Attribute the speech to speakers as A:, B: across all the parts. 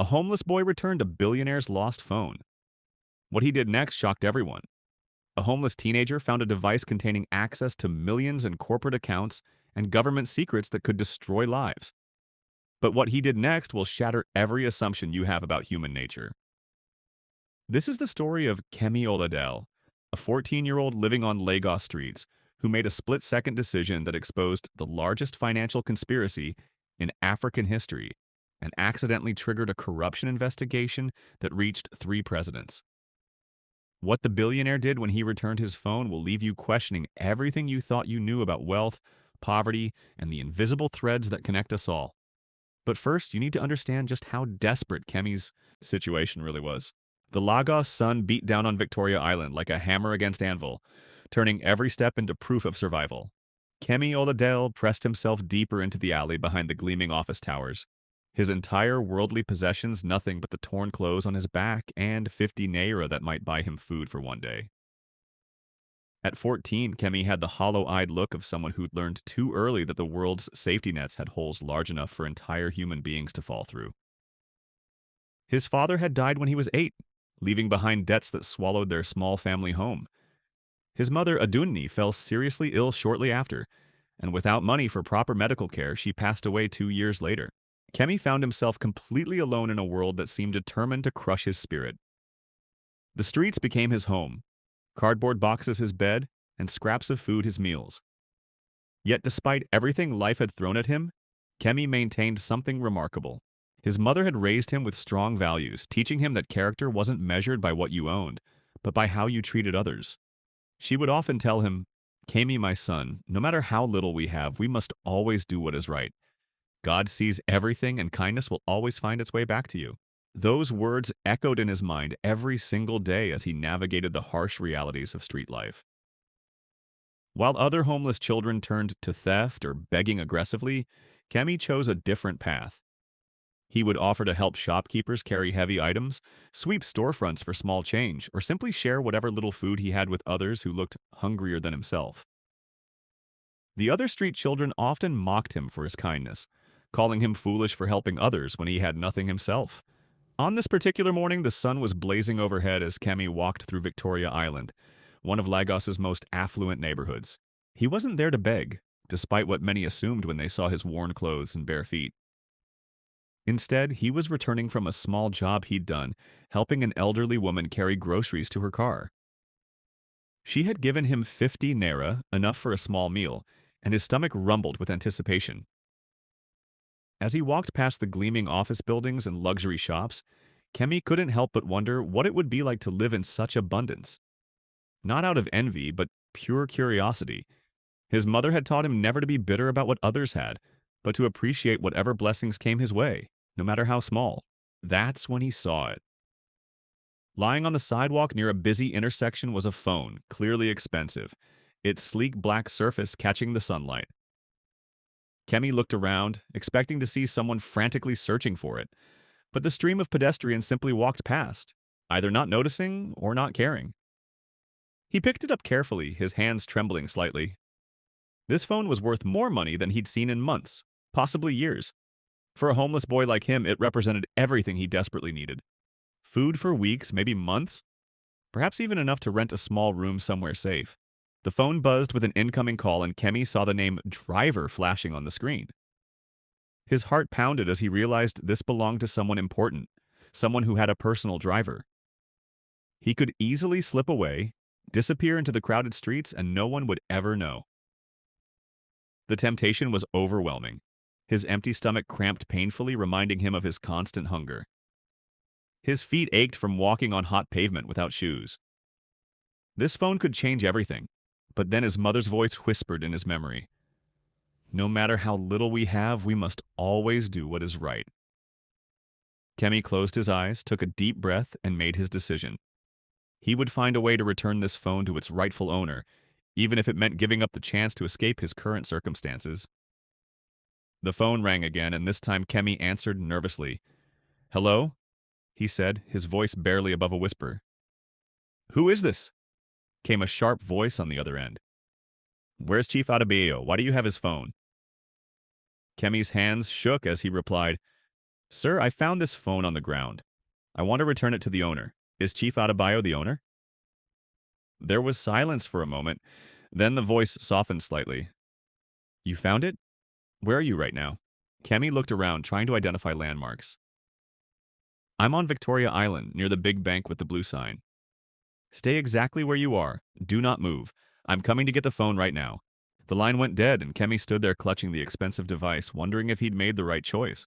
A: A homeless boy returned a billionaire's lost phone. What he did next shocked everyone. A homeless teenager found a device containing access to millions in corporate accounts and government secrets that could destroy lives. But what he did next will shatter every assumption you have about human nature. This is the story of Kemi Oladele, a 14-year-old living on Lagos streets who made a split-second decision that exposed the largest financial conspiracy in African history and accidentally triggered a corruption investigation that reached 3 presidents. What the billionaire did when he returned his phone will leave you questioning everything you thought you knew about wealth, poverty, and the invisible threads that connect us all. But first, you need to understand just how desperate Kemi's situation really was. The Lagos sun beat down on Victoria Island like a hammer against anvil, turning every step into proof of survival. Kemi Oladele pressed himself deeper into the alley behind the gleaming office towers. His entire worldly possessions nothing but the torn clothes on his back and 50 naira that might buy him food for one day. At 14, Kemi had the hollow-eyed look of someone who'd learned too early that the world's safety nets had holes large enough for entire human beings to fall through. His father had died when he was 8, leaving behind debts that swallowed their small family home. His mother, Adunni, fell seriously ill shortly after, and without money for proper medical care, she passed away 2 years later. Kemi found himself completely alone in a world that seemed determined to crush his spirit. The streets became his home, cardboard boxes his bed, and scraps of food his meals. Yet despite everything life had thrown at him, Kemi maintained something remarkable. His mother had raised him with strong values, teaching him that character wasn't measured by what you owned, but by how you treated others. She would often tell him, "Kemi, my son, no matter how little we have, we must always do what is right. God sees everything and kindness will always find its way back to you." Those words echoed in his mind every single day as he navigated the harsh realities of street life. While other homeless children turned to theft or begging aggressively, Kemi chose a different path. He would offer to help shopkeepers carry heavy items, sweep storefronts for small change, or simply share whatever little food he had with others who looked hungrier than himself. The other street children often mocked him for his kindness, calling him foolish for helping others when he had nothing himself. On this particular morning, the sun was blazing overhead as Kemi walked through Victoria Island, one of Lagos's most affluent neighborhoods. He wasn't there to beg, despite what many assumed when they saw his worn clothes and bare feet. Instead, he was returning from a small job he'd done, helping an elderly woman carry groceries to her car. She had given him 50 naira, enough for a small meal, and his stomach rumbled with anticipation. As he walked past the gleaming office buildings and luxury shops, Kemi couldn't help but wonder what it would be like to live in such abundance. Not out of envy, but pure curiosity. His mother had taught him never to be bitter about what others had, but to appreciate whatever blessings came his way, no matter how small. That's when he saw it. Lying on the sidewalk near a busy intersection was a phone, clearly expensive, its sleek black surface catching the sunlight. Kemi looked around, expecting to see someone frantically searching for it, but the stream of pedestrians simply walked past, either not noticing or not caring. He picked it up carefully, his hands trembling slightly. This phone was worth more money than he'd seen in months, possibly years. For a homeless boy like him, it represented everything he desperately needed. Food for weeks, maybe months, perhaps even enough to rent a small room somewhere safe. The phone buzzed with an incoming call and Kemi saw the name Driver flashing on the screen. His heart pounded as he realized this belonged to someone important, someone who had a personal driver. He could easily slip away, disappear into the crowded streets, and no one would ever know. The temptation was overwhelming. His empty stomach cramped painfully, reminding him of his constant hunger. His feet ached from walking on hot pavement without shoes. This phone could change everything, but then his mother's voice whispered in his memory, "No matter how little we have, we must always do what is right." Kemi closed his eyes, took a deep breath, and made his decision. He would find a way to return this phone to its rightful owner, even if it meant giving up the chance to escape his current circumstances. The phone rang again, and this time Kemi answered nervously. "Hello?" he said, his voice barely above a whisper. "Who is this?" came a sharp voice on the other end. "Where's Chief Adebayo? Why do you have his phone?" Kemi's hands shook as he replied, Sir, I found this phone on the ground. I want to return it to the owner. Is Chief Adebayo the owner? There was silence for a moment. Then the voice softened slightly. You found it? Where are you right now? Kemi looked around, trying to identify landmarks. I'm on Victoria Island, near the big bank with the blue sign. Stay exactly where you are. Do not move. I'm coming to get the phone right now. The line went dead, and Kemi stood there clutching the expensive device, wondering if he'd made the right choice.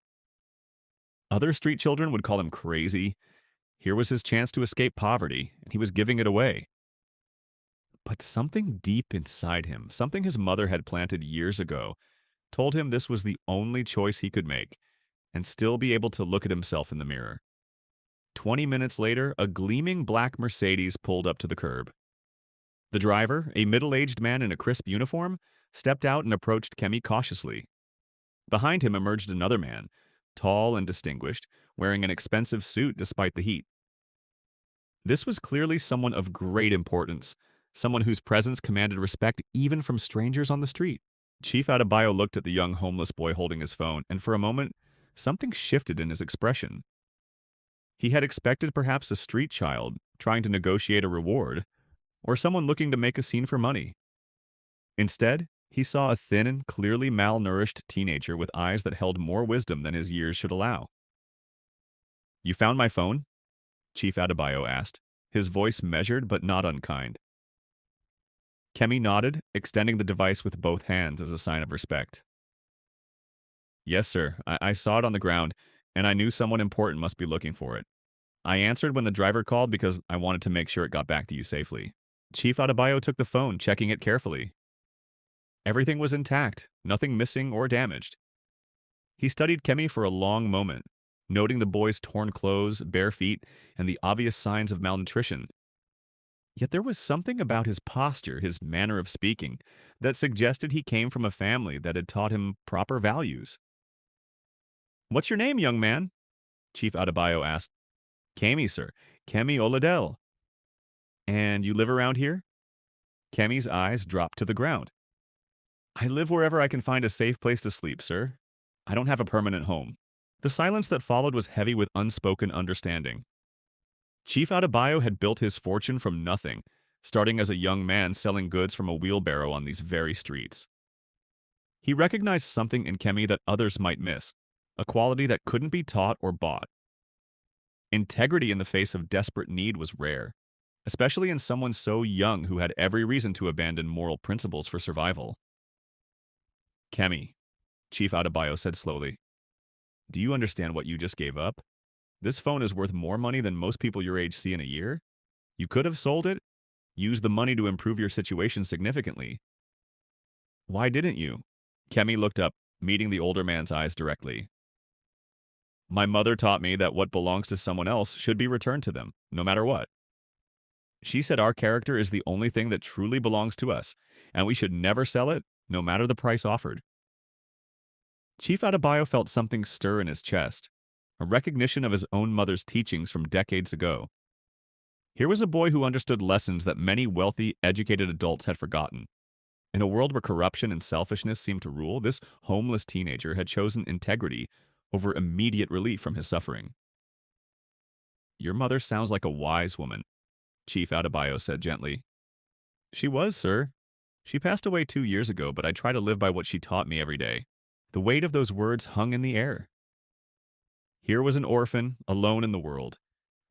A: Other street children would call him crazy. Here was his chance to escape poverty, and he was giving it away. But something deep inside him, something his mother had planted years ago, told him this was the only choice he could make, and still be able to look at himself in the mirror. 20 minutes later, a gleaming black Mercedes pulled up to the curb. The driver, a middle-aged man in a crisp uniform, stepped out and approached Kemi cautiously. Behind him emerged another man, tall and distinguished, wearing an expensive suit despite the heat. This was clearly someone of great importance, someone whose presence commanded respect even from strangers on the street. Chief Adebayo looked at the young homeless boy holding his phone, and for a moment, something shifted in his expression. He had expected perhaps a street child trying to negotiate a reward, or someone looking to make a scene for money. Instead, he saw a thin and clearly malnourished teenager with eyes that held more wisdom than his years should allow. You found my phone? Chief Adebayo asked, his voice measured but not unkind. Kemi nodded, extending the device with both hands as a sign of respect. Yes, sir. I saw it on the ground, and I knew someone important must be looking for it. I answered when the driver called because I wanted to make sure it got back to you safely. Chief Adebayo took the phone, checking it carefully. Everything was intact, nothing missing or damaged. He studied Kemi for a long moment, noting the boy's torn clothes, bare feet, and the obvious signs of malnutrition. Yet there was something about his posture, his manner of speaking, that suggested he came from a family that had taught him proper values. What's your name, young man? Chief Adebayo asked. Kemi, sir. Kemi Oladel. And you live around here? Kemi's eyes dropped to the ground. I live wherever I can find a safe place to sleep, sir. I don't have a permanent home. The silence that followed was heavy with unspoken understanding. Chief Adebayo had built his fortune from nothing, starting as a young man selling goods from a wheelbarrow on these very streets. He recognized something in Kemi that others might miss, a quality that couldn't be taught or bought. Integrity in the face of desperate need was rare, especially in someone so young who had every reason to abandon moral principles for survival. Kemi, Chief Adebayo said slowly, do you understand what you just gave up? This phone is worth more money than most people your age see in a year. You could have sold it, used the money to improve your situation significantly. Why didn't you? Kemi looked up, meeting the older man's eyes directly. My mother taught me that what belongs to someone else should be returned to them, no matter what. She said our character is the only thing that truly belongs to us, and we should never sell it, no matter the price offered. Chief Adebayo felt something stir in his chest, a recognition of his own mother's teachings from decades ago. Here was a boy who understood lessons that many wealthy, educated adults had forgotten. In a world where corruption and selfishness seemed to rule, this homeless teenager had chosen integrity over immediate relief from his suffering. Your mother sounds like a wise woman, Chief Adebayo said gently. She was, sir. She passed away 2 years ago, but I try to live by what she taught me every day. The weight of those words hung in the air. Here was an orphan, alone in the world,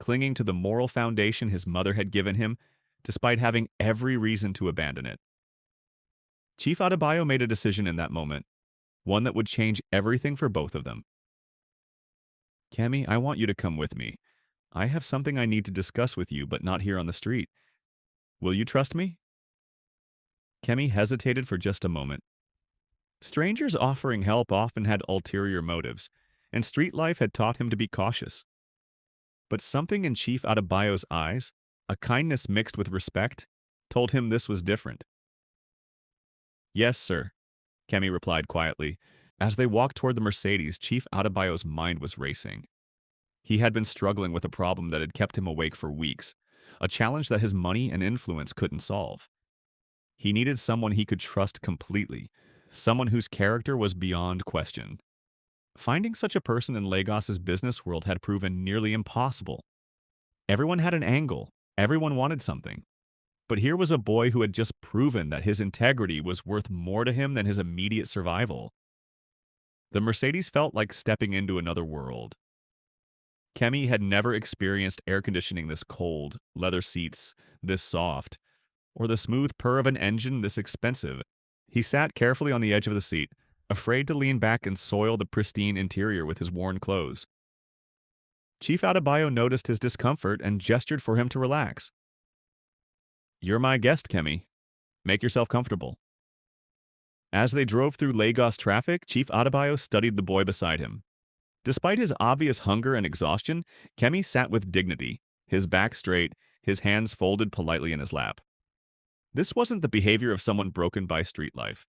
A: clinging to the moral foundation his mother had given him, despite having every reason to abandon it. Chief Adebayo made a decision in that moment, one that would change everything for both of them. Kemi, I want you to come with me. I have something I need to discuss with you, but not here on the street. Will you trust me? Kemi hesitated for just a moment. Strangers offering help often had ulterior motives, and street life had taught him to be cautious. But something in Chief Adebayo's eyes, a kindness mixed with respect, told him this was different. Yes, sir, Kemi replied quietly. As they walked toward the Mercedes, Chief Adebayo's mind was racing. He had been struggling with a problem that had kept him awake for weeks, a challenge that his money and influence couldn't solve. He needed someone he could trust completely, someone whose character was beyond question. Finding such a person in Lagos's business world had proven nearly impossible. Everyone had an angle, everyone wanted something. But here was a boy who had just proven that his integrity was worth more to him than his immediate survival. The Mercedes felt like stepping into another world. Kemi had never experienced air conditioning this cold, leather seats this soft, or the smooth purr of an engine this expensive. He sat carefully on the edge of the seat, afraid to lean back and soil the pristine interior with his worn clothes. Chief Adebayo noticed his discomfort and gestured for him to relax. "You're my guest, Kemi. Make yourself comfortable." As they drove through Lagos traffic, Chief Adebayo studied the boy beside him. Despite his obvious hunger and exhaustion, Kemi sat with dignity, his back straight, his hands folded politely in his lap. This wasn't the behavior of someone broken by street life.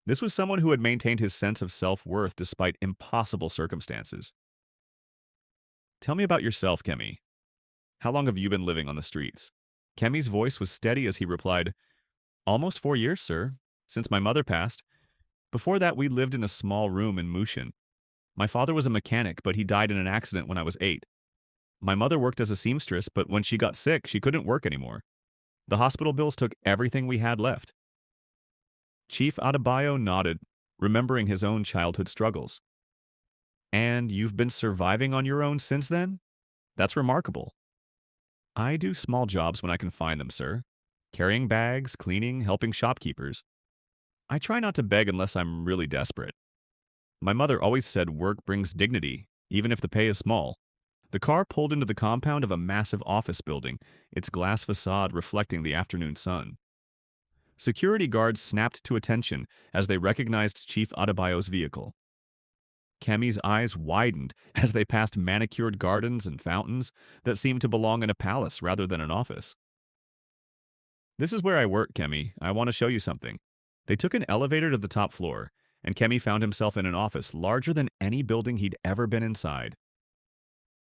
A: This was someone who had maintained his sense of self-worth despite impossible circumstances. "Tell me about yourself, Kemi. How long have you been living on the streets?" Kemi's voice was steady as he replied, "Almost 4 years, sir, since my mother passed. Before that, we lived in a small room in Mushin. My father was a mechanic, but he died in an accident when I was 8. My mother worked as a seamstress, but when she got sick, she couldn't work anymore. The hospital bills took everything we had left." Chief Adebayo nodded, remembering his own childhood struggles. "And you've been surviving on your own since then? That's remarkable." "I do small jobs when I can find them, sir. Carrying bags, cleaning, helping shopkeepers. I try not to beg unless I'm really desperate. My mother always said work brings dignity, even if the pay is small." The car pulled into the compound of a massive office building, its glass facade reflecting the afternoon sun. Security guards snapped to attention as they recognized Chief Adebayo's vehicle. Kemi's eyes widened as they passed manicured gardens and fountains that seemed to belong in a palace rather than an office. "This is where I work, Kemi. I want to show you something." They took an elevator to the top floor, and Kemi found himself in an office larger than any building he'd ever been inside.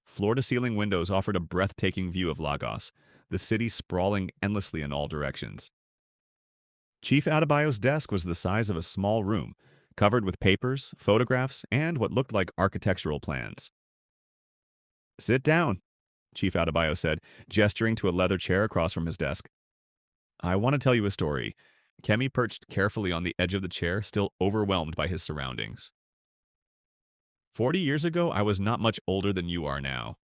A: Floor-to-ceiling windows offered a breathtaking view of Lagos, the city sprawling endlessly in all directions. Chief Adebayo's desk was the size of a small room, covered with papers, photographs, and what looked like architectural plans. "Sit down," Chief Adebayo said, gesturing to a leather chair across from his desk. "I want to tell you a story." Kemi perched carefully on the edge of the chair, still overwhelmed by his surroundings. 40 years ago, I was not much older than you are now.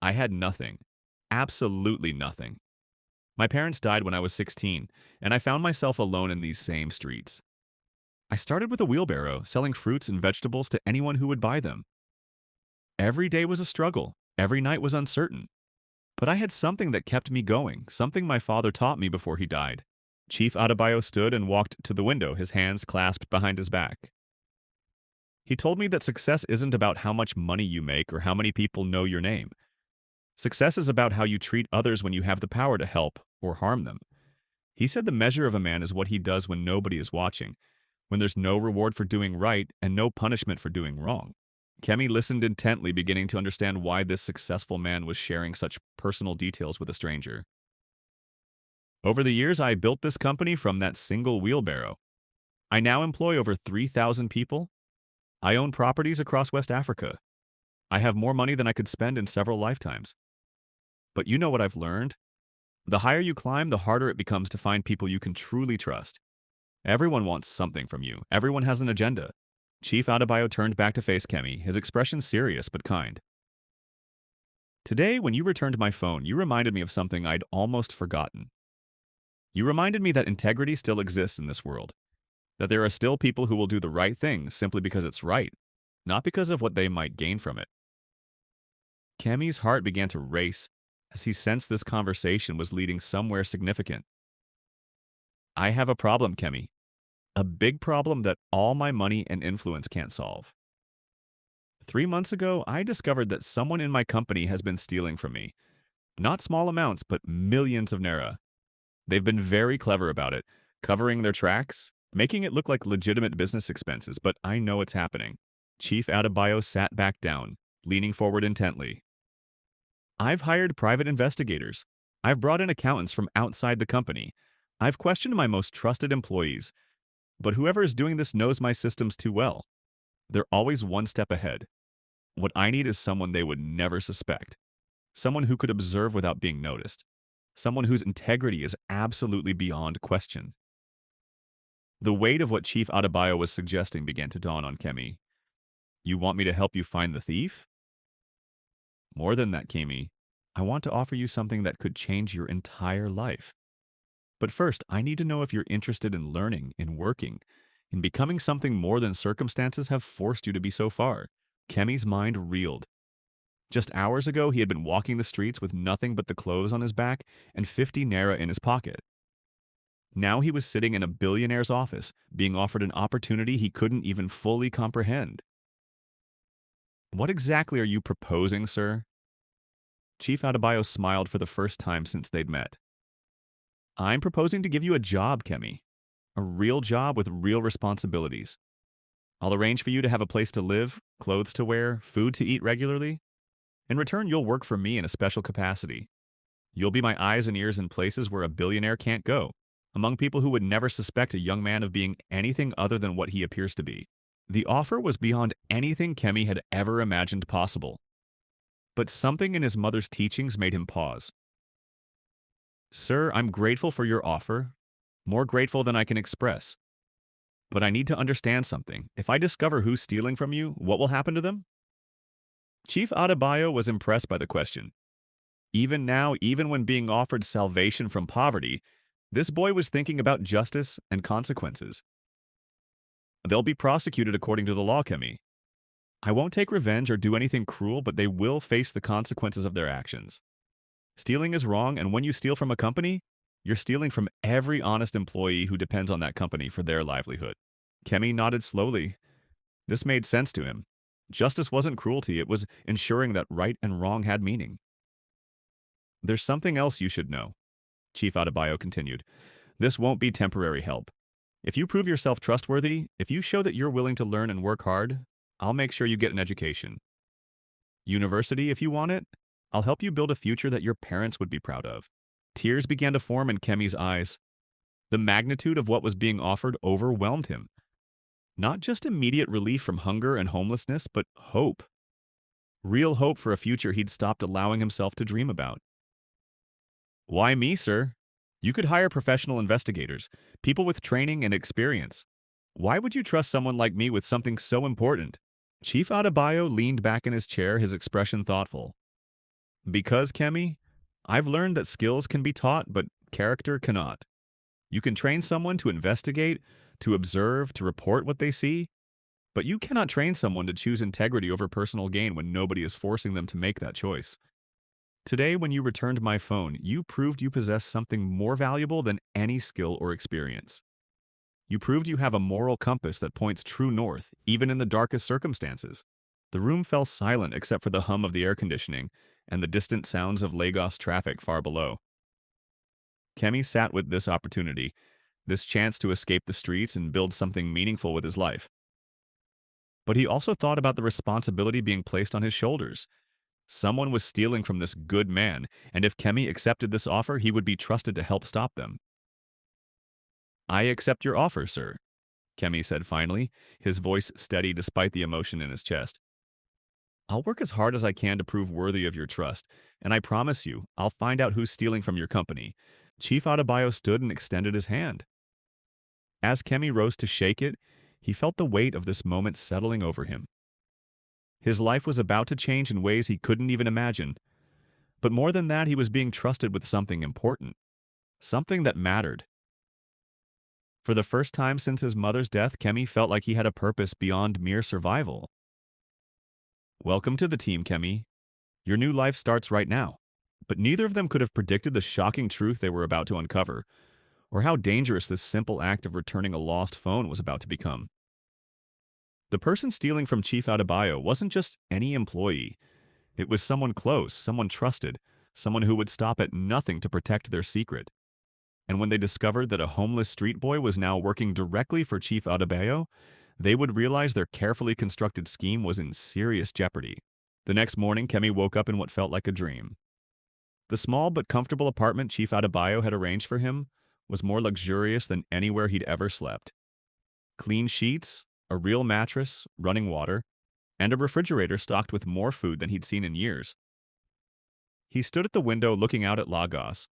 A: I had nothing. Absolutely nothing. My parents died when I was 16, and I found myself alone in these same streets. I started with a wheelbarrow, selling fruits and vegetables to anyone who would buy them. Every day was a struggle. Every night was uncertain. But I had something that kept me going, something my father taught me before he died. Chief Adebayo stood and walked to the window, his hands clasped behind his back. He told me that success isn't about how much money you make or how many people know your name. Success is about how you treat others when you have the power to help or harm them. He said the measure of a man is what he does when nobody is watching, when there's no reward for doing right and no punishment for doing wrong. Kemi listened intently, beginning to understand why this successful man was sharing such personal details with a stranger. "Over the years, I built this company from that single wheelbarrow. I now employ over 3,000 people. I own properties across West Africa. I have more money than I could spend in several lifetimes. But you know what I've learned? The higher you climb, the harder it becomes to find people you can truly trust. Everyone wants something from you. Everyone has an agenda." Chief Adebayo turned back to face Kemi, his expression serious but kind. "Today, when you returned my phone, you reminded me of something I'd almost forgotten. You reminded me that integrity still exists in this world, that there are still people who will do the right thing simply because it's right, not because of what they might gain from it." Kemi's heart began to race as he sensed this conversation was leading somewhere significant. "I have a problem, Kemi. A big problem that all my money and influence can't solve. 3 months ago, I discovered that someone in my company has been stealing from me. Not small amounts, but millions of naira. They've been very clever about it, covering their tracks, making it look like legitimate business expenses, but I know it's happening." Chief Adebayo sat back down, leaning forward intently. "I've hired private investigators. I've brought in accountants from outside the company. I've questioned my most trusted employees. But whoever is doing this knows my systems too well. They're always one step ahead. What I need is someone they would never suspect. Someone who could observe without being noticed. Someone whose integrity is absolutely beyond question. The weight of what Chief Adebayo was suggesting began to dawn on Kemi. You want me to help you find the thief? More than that, Kemi. I want to offer you something that could change your entire life. But first, I need to know if you're interested in learning, in working, in becoming something more than circumstances have forced you to be so far. Kemi's mind reeled. Just hours ago, he had been walking the streets with nothing but the clothes on his back and 50 naira in his pocket. Now he was sitting in a billionaire's office, being offered an opportunity he couldn't even fully comprehend. What exactly are you proposing, sir? Chief Adebayo smiled for the first time since they'd met. I'm proposing to give you a job, Kemi. A real job with real responsibilities. I'll arrange for you to have a place to live, clothes to wear, food to eat regularly. In return, you'll work for me in a special capacity. You'll be my eyes and ears in places where a billionaire can't go, among people who would never suspect a young man of being anything other than what he appears to be. The offer was beyond anything Kemi had ever imagined possible. But something in his mother's teachings made him pause. Sir, I'm grateful for your offer, more grateful than I can express. But I need to understand something. If I discover who's stealing from you, what will happen to them? Chief Adebayo was impressed by the question. Even now, even when being offered salvation from poverty, this boy was thinking about justice and consequences. They'll be prosecuted according to the law, Kemi. I won't take revenge or do anything cruel, but they will face the consequences of their actions. Stealing is wrong, and when you steal from a company, you're stealing from every honest employee who depends on that company for their livelihood. Kemi nodded slowly. This made sense to him. Justice wasn't cruelty, it was ensuring that right and wrong had meaning. There's something else you should know, Chief Adebayo continued. This won't be temporary help. If you prove yourself trustworthy, if you show that you're willing to learn and work hard, I'll make sure you get an education. University, if you want it, I'll help you build a future that your parents would be proud of. Tears began to form in Kemi's eyes. The magnitude of what was being offered overwhelmed him. Not just immediate relief from hunger and homelessness, but hope. Real hope for a future he'd stopped allowing himself to dream about. Why me, sir? You could hire professional investigators, people with training and experience. Why would you trust someone like me with something so important? Chief Adebayo leaned back in his chair, his expression thoughtful. Because, Kemi, I've learned that skills can be taught, but character cannot. You can train someone to investigate, to observe, to report what they see, but you cannot train someone to choose integrity over personal gain when nobody is forcing them to make that choice. Today, when you returned my phone, you proved you possess something more valuable than any skill or experience. You proved you have a moral compass that points true north, even in the darkest circumstances. The room fell silent except for the hum of the air conditioning and the distant sounds of Lagos traffic far below. Kemi sat with this opportunity, this chance to escape the streets and build something meaningful with his life. But he also thought about the responsibility being placed on his shoulders. Someone was stealing from this good man, and if Kemi accepted this offer, he would be trusted to help stop them. I accept your offer, sir, Kemi said finally, his voice steady despite the emotion in his chest. I'll work as hard as I can to prove worthy of your trust, and I promise you, I'll find out who's stealing from your company. Chief Adebayo stood and extended his hand. As Kemi rose to shake it, he felt the weight of this moment settling over him. His life was about to change in ways he couldn't even imagine. But more than that, he was being trusted with something important. Something that mattered. For the first time since his mother's death, Kemi felt like he had a purpose beyond mere survival. Welcome to the team, Kemi. Your new life starts right now. But neither of them could have predicted the shocking truth they were about to uncover, or how dangerous this simple act of returning a lost phone was about to become. The person stealing from Chief Adebayo wasn't just any employee. It was someone close, someone trusted, someone who would stop at nothing to protect their secret. And when they discovered that a homeless street boy was now working directly for Chief Adebayo, they would realize their carefully constructed scheme was in serious jeopardy. The next morning, Kemi woke up in what felt like a dream. The small but comfortable apartment Chief Adebayo had arranged for him was more luxurious than anywhere he'd ever slept. Clean sheets, a real mattress, running water, and a refrigerator stocked with more food than he'd seen in years. He stood at the window looking out at Lagos,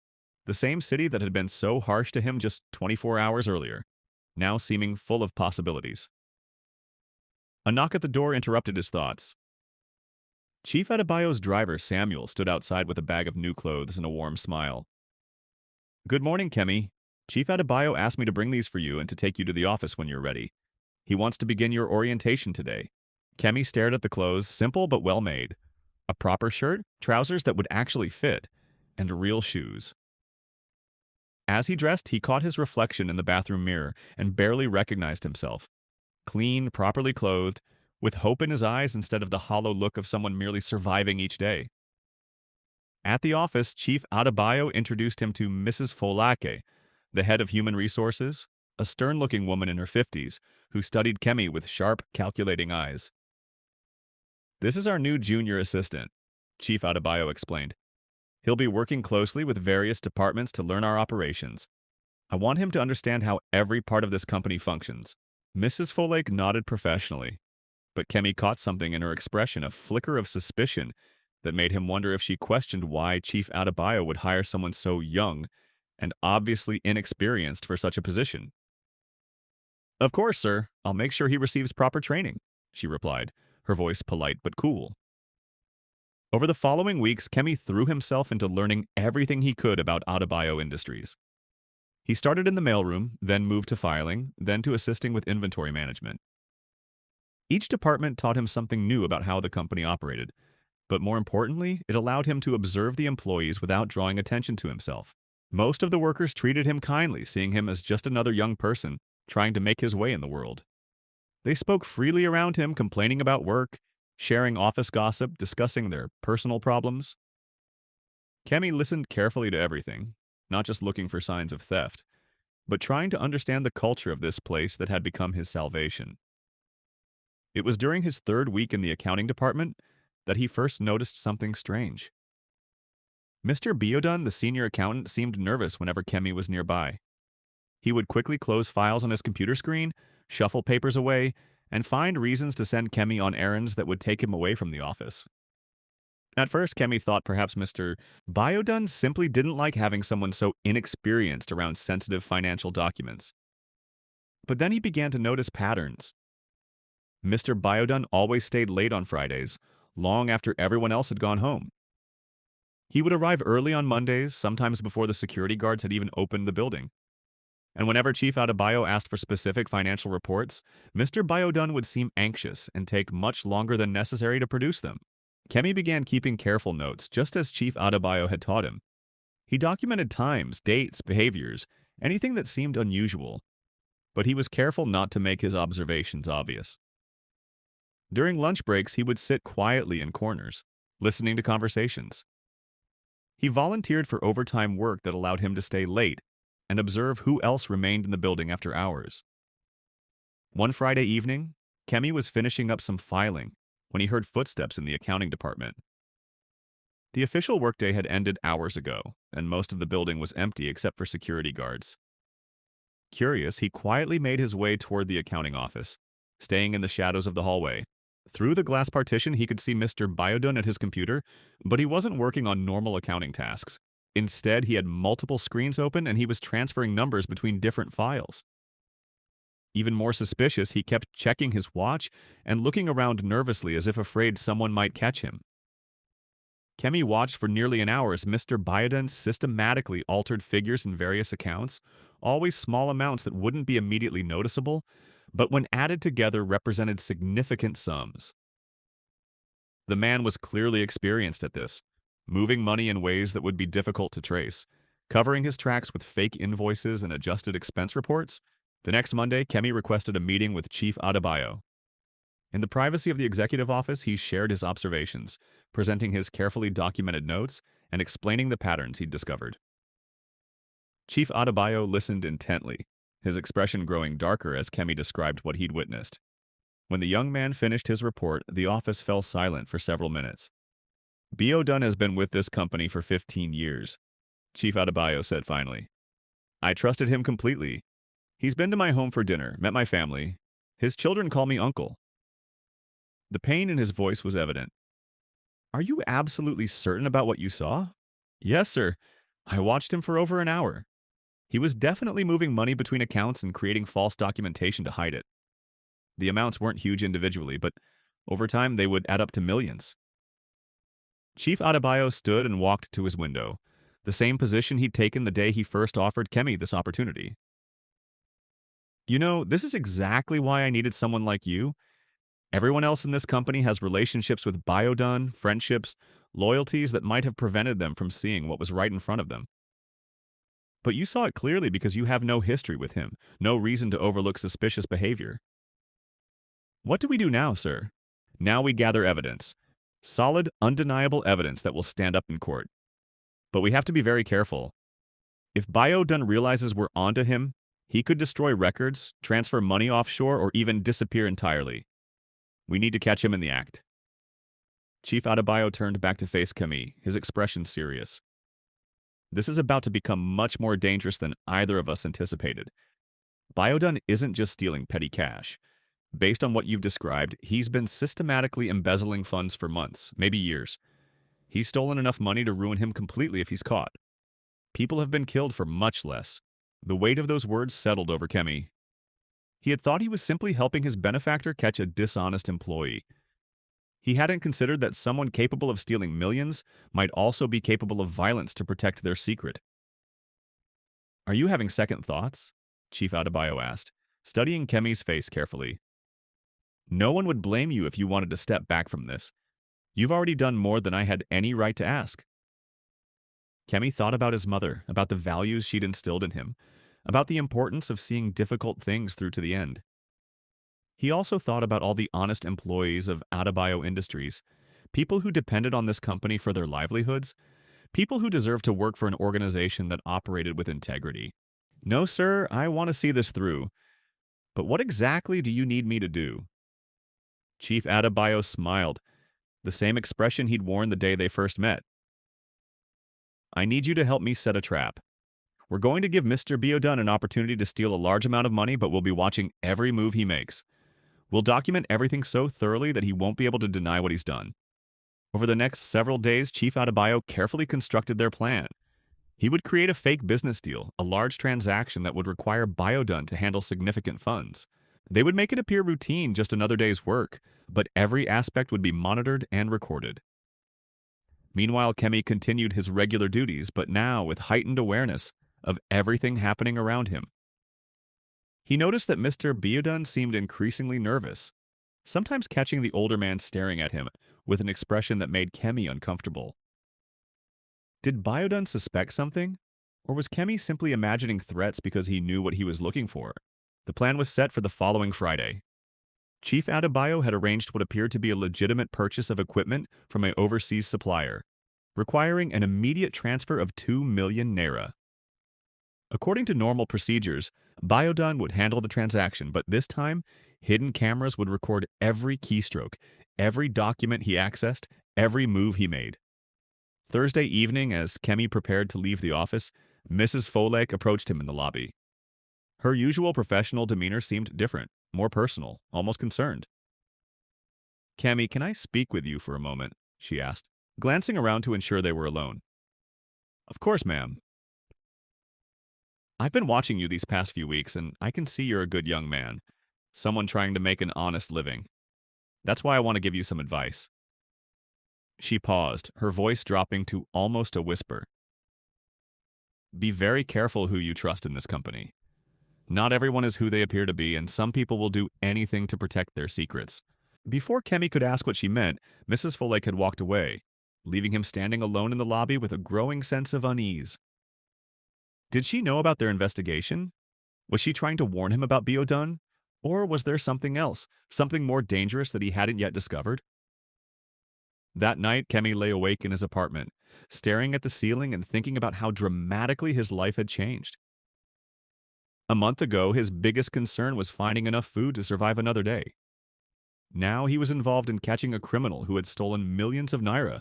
A: the same city that had been so harsh to him just 24 hours earlier, now seeming full of possibilities. A knock at the door interrupted his thoughts. Chief Adebayo's driver, Samuel, stood outside with a bag of new clothes and a warm smile. "Good morning, Kemi. Chief Adebayo asked me to bring these for you and to take you to the office when you're ready. He wants to begin your orientation today." Kemi stared at the clothes, simple but well made. A proper shirt, trousers that would actually fit, and real shoes. As he dressed, he caught his reflection in the bathroom mirror and barely recognized himself. Clean, properly clothed, with hope in his eyes instead of the hollow look of someone merely surviving each day. At the office, Chief Adebayo introduced him to Mrs. Folake, the head of human resources, a stern-looking woman in her 50s who studied Kemi with sharp, calculating eyes. "This is our new junior assistant," Chief Adebayo explained. "He'll be working closely with various departments to learn our operations. I want him to understand how every part of this company functions." Mrs. Folake nodded professionally, but Kemi caught something in her expression, a flicker of suspicion that made him wonder if she questioned why Chief Adebayo would hire someone so young and obviously inexperienced for such a position. "Of course, sir. I'll make sure he receives proper training," she replied, her voice polite but cool. Over the following weeks, Kemi threw himself into learning everything he could about Adebayo Industries. He started in the mailroom, then moved to filing, then to assisting with inventory management. Each department taught him something new about how the company operated, but more importantly, it allowed him to observe the employees without drawing attention to himself. Most of the workers treated him kindly, seeing him as just another young person trying to make his way in the world. They spoke freely around him, complaining about work, sharing office gossip, discussing their personal problems. Kemi listened carefully to everything, not just looking for signs of theft, but trying to understand the culture of this place that had become his salvation. It was during his third week in the accounting department that he first noticed something strange. Mr. Biodun, the senior accountant, seemed nervous whenever Kemi was nearby. He would quickly close files on his computer screen, shuffle papers away, and find reasons to send Kemi on errands that would take him away from the office. At first, Kemi thought perhaps Mr. Biodun simply didn't like having someone so inexperienced around sensitive financial documents. But then he began to notice patterns. Mr. Biodun always stayed late on Fridays, long after everyone else had gone home. He would arrive early on Mondays, sometimes before the security guards had even opened the building. And whenever Chief Adebayo asked for specific financial reports, Mr. Biodun would seem anxious and take much longer than necessary to produce them. Kemi began keeping careful notes, just as Chief Adebayo had taught him. He documented times, dates, behaviors, anything that seemed unusual, but he was careful not to make his observations obvious. During lunch breaks, he would sit quietly in corners, listening to conversations. He volunteered for overtime work that allowed him to stay late and observe who else remained in the building after hours. One Friday evening, Kemi was finishing up some filing when he heard footsteps in the accounting department. The official workday had ended hours ago, and most of the building was empty except for security guards. Curious, he quietly made his way toward the accounting office, staying in the shadows of the hallway. Through the glass partition, he could see Mr. Biodun at his computer, but he wasn't working on normal accounting tasks. Instead, he had multiple screens open and he was transferring numbers between different files. Even more suspicious, he kept checking his watch and looking around nervously as if afraid someone might catch him. Kemi watched for nearly an hour as Mr. Biodun systematically altered figures in various accounts, always small amounts that wouldn't be immediately noticeable, but when added together represented significant sums. The man was clearly experienced at this, moving money in ways that would be difficult to trace, covering his tracks with fake invoices and adjusted expense reports. The next Monday, Kemi requested a meeting with Chief Adebayo. In the privacy of the executive office, he shared his observations, presenting his carefully documented notes and explaining the patterns he'd discovered. Chief Adebayo listened intently, his expression growing darker as Kemi described what he'd witnessed. When the young man finished his report, the office fell silent for several minutes. "Biodun has been with this company for 15 years, Chief Adebayo said finally. "I trusted him completely. He's been to my home for dinner, met my family, His children call me uncle. The pain in his voice was evident. Are you absolutely certain about what you saw? Yes, sir. I watched him for over an hour. He was definitely moving money between accounts and creating false documentation to hide it. The amounts weren't huge individually, but over time they would add up to millions. Chief Adebayo stood and walked to his window, the same position he'd taken the day he first offered Kemi this opportunity. You know, this is exactly why I needed someone like you. Everyone else in this company has relationships with Biodun, friendships, loyalties that might have prevented them from seeing what was right in front of them. But you saw it clearly because you have no history with him, no reason to overlook suspicious behavior. What do we do now, sir? Now we gather evidence. Solid, undeniable evidence that will stand up in court. But we have to be very careful. If Biodun realizes we're onto him, he could destroy records, transfer money offshore, or even disappear entirely. We need to catch him in the act. Chief Adebayo turned back to face Kemi, his expression serious. This is about to become much more dangerous than either of us anticipated. Biodun isn't just stealing petty cash. Based on what you've described, he's been systematically embezzling funds for months, maybe years. He's stolen enough money to ruin him completely if he's caught. People have been killed for much less. The weight of those words settled over Kemi. He had thought he was simply helping his benefactor catch a dishonest employee. He hadn't considered that someone capable of stealing millions might also be capable of violence to protect their secret. Are you having second thoughts? Chief Adebayo asked, studying Kemi's face carefully. No one would blame you if you wanted to step back from this. You've already done more than I had any right to ask. Kemi thought about his mother, about the values she'd instilled in him, about the importance of seeing difficult things through to the end. He also thought about all the honest employees of Adebayo Industries, people who depended on this company for their livelihoods, people who deserved to work for an organization that operated with integrity. No, sir, I want to see this through. But what exactly do you need me to do? Chief Adebayo smiled, the same expression he'd worn the day they first met. I need you to help me set a trap. We're going to give Mr. Biodun an opportunity to steal a large amount of money, but we'll be watching every move he makes. We'll document everything so thoroughly that he won't be able to deny what he's done. Over the next several days, Chief Adebayo carefully constructed their plan. He would create a fake business deal, a large transaction that would require Biodun to handle significant funds. They would make it appear routine, just another day's work, but every aspect would be monitored and recorded. Meanwhile, Kemi continued his regular duties, but now with heightened awareness of everything happening around him. He noticed that Mr. Biodun seemed increasingly nervous, sometimes catching the older man staring at him with an expression that made Kemi uncomfortable. Did Biodun suspect something? Or was Kemi simply imagining threats because he knew what he was looking for? The plan was set for the following Friday. Chief Adebayo had arranged what appeared to be a legitimate purchase of equipment from an overseas supplier, requiring an immediate transfer of 2 million naira. According to normal procedures, Biodun would handle the transaction, but this time, hidden cameras would record every keystroke, every document he accessed, every move he made. Thursday evening, as Kemi prepared to leave the office, Mrs. Folek approached him in the lobby. Her usual professional demeanor seemed different, more personal, almost concerned. Kemi, can I speak with you for a moment? She asked, glancing around to ensure they were alone. Of course, ma'am. I've been watching you these past few weeks, and I can see you're a good young man, someone trying to make an honest living. That's why I want to give you some advice. She paused, her voice dropping to almost a whisper. Be very careful who you trust in this company. Not everyone is who they appear to be, and some people will do anything to protect their secrets. Before Kemi could ask what she meant, Mrs. Folek had walked away, leaving him standing alone in the lobby with a growing sense of unease. Did she know about their investigation? Was she trying to warn him about Biodun? Or was there something else, something more dangerous that he hadn't yet discovered? That night, Kemi lay awake in his apartment, staring at the ceiling and thinking about how dramatically his life had changed. A month ago, his biggest concern was finding enough food to survive another day. Now he was involved in catching a criminal who had stolen millions of naira,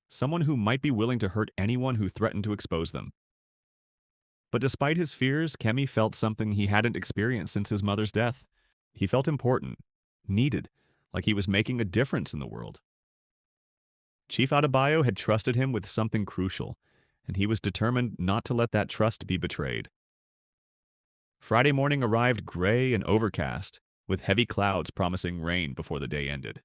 A: someone who might be willing to hurt anyone who threatened to expose them. But despite his fears, Kemi felt something he hadn't experienced since his mother's death. He felt important, needed, like he was making a difference in the world. Chief Adebayo had trusted him with something crucial, and he was determined not to let that trust be betrayed. Friday morning arrived gray and overcast, with heavy clouds promising rain before the day ended.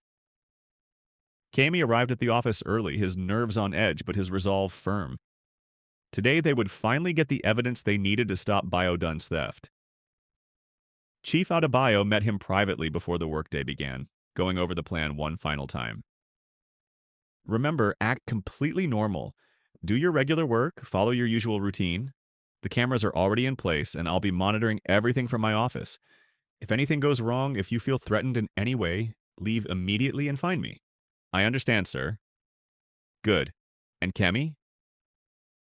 A: Kami arrived at the office early, his nerves on edge but his resolve firm. Today they would finally get the evidence they needed to stop Biodun's theft. Chief Adebayo met him privately before the workday began, going over the plan one final time. Remember, act completely normal. Do your regular work, follow your usual routine. The cameras are already in place, and I'll be monitoring everything from my office. If anything goes wrong, if you feel threatened in any way, leave immediately and find me. I understand, sir. Good. And Kemi?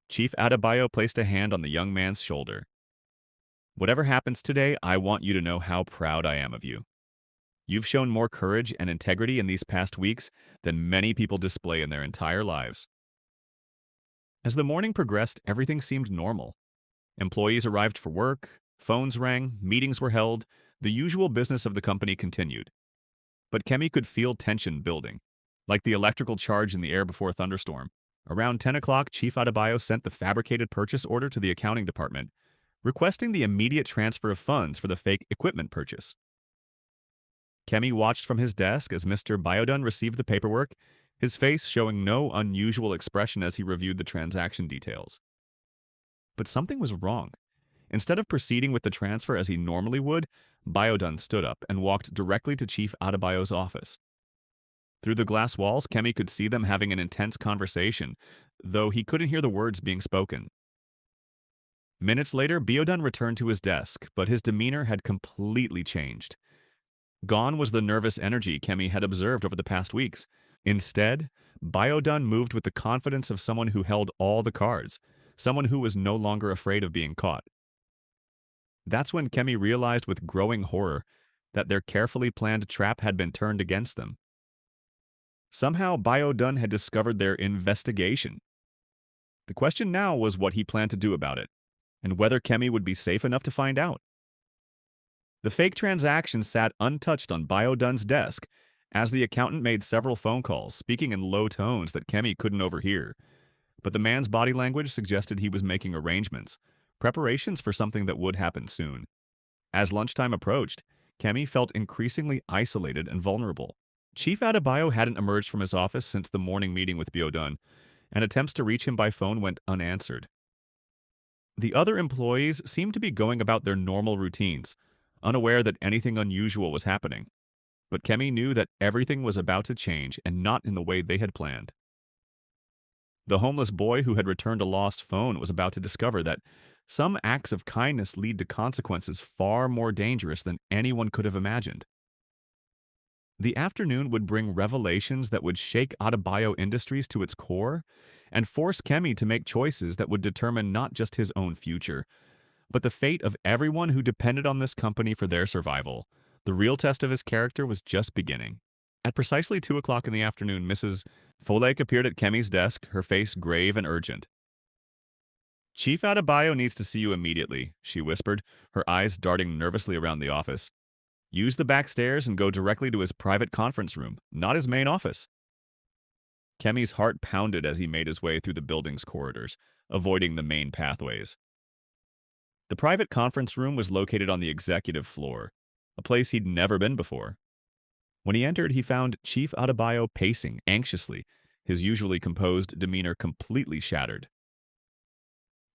A: Chief Adebayo placed a hand on the young man's shoulder. Whatever happens today, I want you to know how proud I am of you. You've shown more courage and integrity in these past weeks than many people display in their entire lives. As the morning progressed, everything seemed normal. Employees arrived for work, phones rang, meetings were held, the usual business of the company continued. But Kemi could feel tension building, like the electrical charge in the air before a thunderstorm. Around 10 o'clock, Chief Adebayo sent the fabricated purchase order to the accounting department, requesting the immediate transfer of funds for the fake equipment purchase. Kemi watched from his desk as Mr. Biodun received the paperwork, his face showing no unusual expression as he reviewed the transaction details. But something was wrong. Instead of proceeding with the transfer as he normally would, Biodun stood up and walked directly to Chief Adebayo's office. Through the glass walls, Kemi could see them having an intense conversation, though he couldn't hear the words being spoken. Minutes later, Biodun returned to his desk, but his demeanor had completely changed. Gone was the nervous energy Kemi had observed over the past weeks. Instead, Biodun moved with the confidence of someone who held all the cards, someone who was no longer afraid of being caught. That's when Kemi realized with growing horror that their carefully planned trap had been turned against them. Somehow, Biodun had discovered their investigation. The question now was what he planned to do about it, and whether Kemi would be safe enough to find out. The fake transaction sat untouched on Biodun's desk as the accountant made several phone calls, speaking in low tones that Kemi couldn't overhear. But the man's body language suggested he was making arrangements, preparations for something that would happen soon. As lunchtime approached, Kemi felt increasingly isolated and vulnerable. Chief Adebayo hadn't emerged from his office since the morning meeting with Biodun, and attempts to reach him by phone went unanswered. The other employees seemed to be going about their normal routines, unaware that anything unusual was happening. But Kemi knew that everything was about to change, and not in the way they had planned. The homeless boy who had returned a lost phone was about to discover that some acts of kindness lead to consequences far more dangerous than anyone could have imagined. The afternoon would bring revelations that would shake Adebayo Industries to its core and force Kemi to make choices that would determine not just his own future, but the fate of everyone who depended on this company for their survival. The real test of his character was just beginning. At precisely 2 o'clock in the afternoon, Mrs. Folek appeared at Kemi's desk, her face grave and urgent. "Chief Adebayo needs to see you immediately," she whispered, her eyes darting nervously around the office. "Use the back stairs and go directly to his private conference room, not his main office." Kemi's heart pounded as he made his way through the building's corridors, avoiding the main pathways. The private conference room was located on the executive floor, a place he'd never been before. When he entered, he found Chief Adebayo pacing anxiously, his usually composed demeanor completely shattered.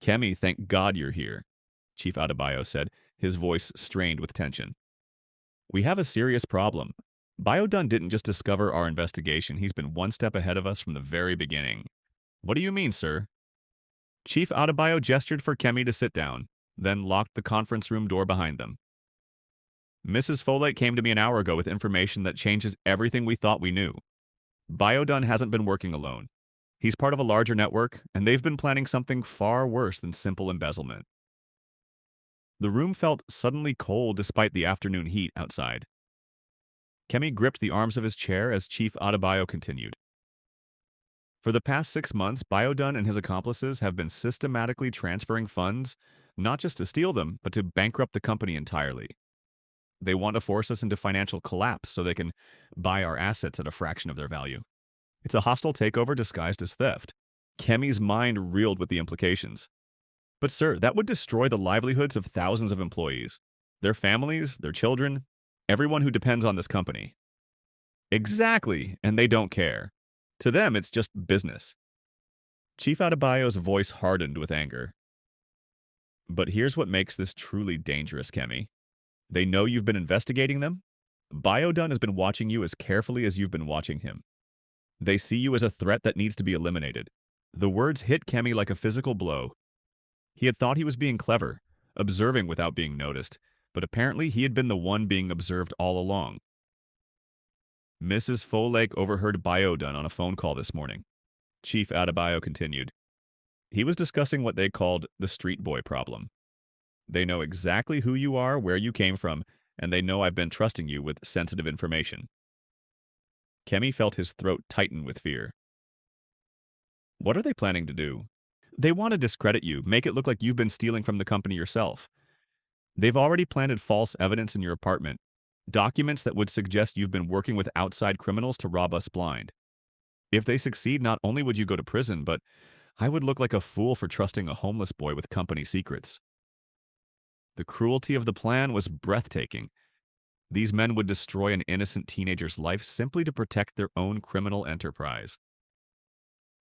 A: "Kemi, thank God you're here," Chief Adebayo said, his voice strained with tension. "We have a serious problem. Biodun didn't just discover our investigation, he's been one step ahead of us from the very beginning." "What do you mean, sir?" Chief Adebayo gestured for Kemi to sit down, then locked the conference room door behind them. "Mrs. Folek came to me an hour ago with information that changes everything we thought we knew. Biodun hasn't been working alone. He's part of a larger network, and they've been planning something far worse than simple embezzlement." The room felt suddenly cold despite the afternoon heat outside. Kemi gripped the arms of his chair as Chief Adebayo continued. "For the past 6 months, Biodun and his accomplices have been systematically transferring funds, not just to steal them, but to bankrupt the company entirely. They want to force us into financial collapse so they can buy our assets at a fraction of their value. It's a hostile takeover disguised as theft. Kemi's mind reeled with the implications. But sir, that would destroy the livelihoods of thousands of employees, their families, their children, everyone who depends on this company. Exactly, and they don't care. To them, it's just business. Chief Adebayo's voice hardened with anger. But here's what makes this truly dangerous, Kemi. They know you've been investigating them. Biodun has been watching you as carefully as you've been watching him. They see you as a threat that needs to be eliminated. The words hit Kemi like a physical blow. He had thought he was being clever, observing without being noticed, but apparently he had been the one being observed all along. Mrs. Folake overheard Biodun on a phone call this morning. Chief Adebayo continued. He was discussing what they called the street boy problem. They know exactly who you are, where you came from, and they know I've been trusting you with sensitive information. Kemi felt his throat tighten with fear. What are they planning to do? They want to discredit you, make it look like you've been stealing from the company yourself. They've already planted false evidence in your apartment, documents that would suggest you've been working with outside criminals to rob us blind. If they succeed, not only would you go to prison, but I would look like a fool for trusting a homeless boy with company secrets. The cruelty of the plan was breathtaking. These men would destroy an innocent teenager's life simply to protect their own criminal enterprise.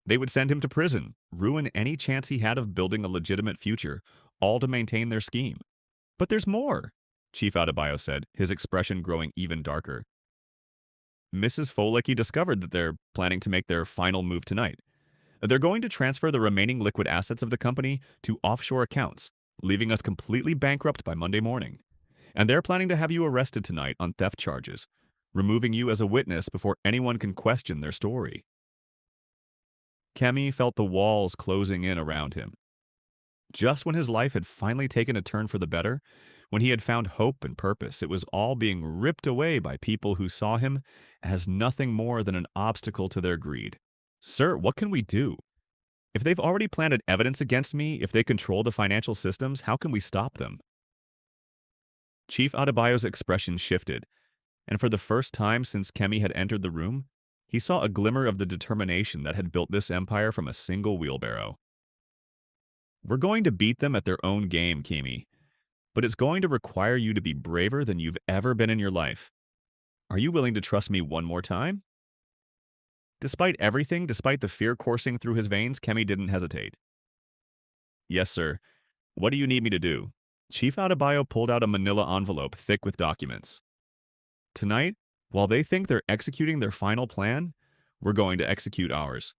A: They would send him to prison, ruin any chance he had of building a legitimate future, all to maintain their scheme. But there's more, Chief Adebayo said, his expression growing even darker. Mrs. Folake discovered that they're planning to make their final move tonight. They're going to transfer the remaining liquid assets of the company to offshore accounts, leaving us completely bankrupt by Monday morning. And they're planning to have you arrested tonight on theft charges, removing you as a witness before anyone can question their story. Kemi felt the walls closing in around him. Just when his life had finally taken a turn for the better, when he had found hope and purpose, it was all being ripped away by people who saw him as nothing more than an obstacle to their greed. Sir, what can we do? If they've already planted evidence against me, if they control the financial systems, how can we stop them? Chief Adebayo's expression shifted, and for the first time since Kemi had entered the room, he saw a glimmer of the determination that had built this empire from a single wheelbarrow. We're going to beat them at their own game, Kemi, but it's going to require you to be braver than you've ever been in your life. Are you willing to trust me one more time? Despite everything, despite the fear coursing through his veins, Kemi didn't hesitate. Yes, sir. What do you need me to do? Chief Adebayo pulled out a manila envelope thick with documents. Tonight, while they think they're executing their final plan, we're going to execute ours.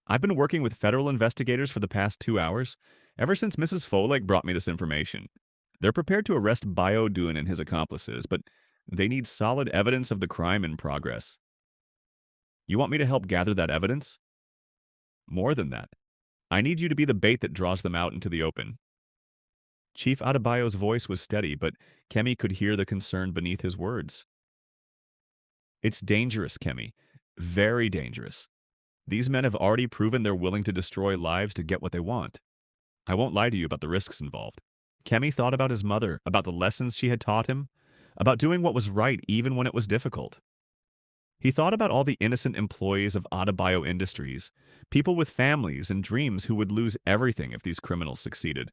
A: I've been working with federal investigators for the past 2 hours, ever since Mrs. Folake brought me this information. They're prepared to arrest Biodun and his accomplices, but they need solid evidence of the crime in progress. You want me to help gather that evidence? More than that, I need you to be the bait that draws them out into the open. Chief Adebayo's voice was steady, but Kemi could hear the concern beneath his words. It's dangerous, Kemi. Very dangerous. These men have already proven they're willing to destroy lives to get what they want. I won't lie to you about the risks involved. Kemi thought about his mother, about the lessons she had taught him, about doing what was right even when it was difficult. He thought about all the innocent employees of Adebayo Industries, people with families and dreams who would lose everything if these criminals succeeded.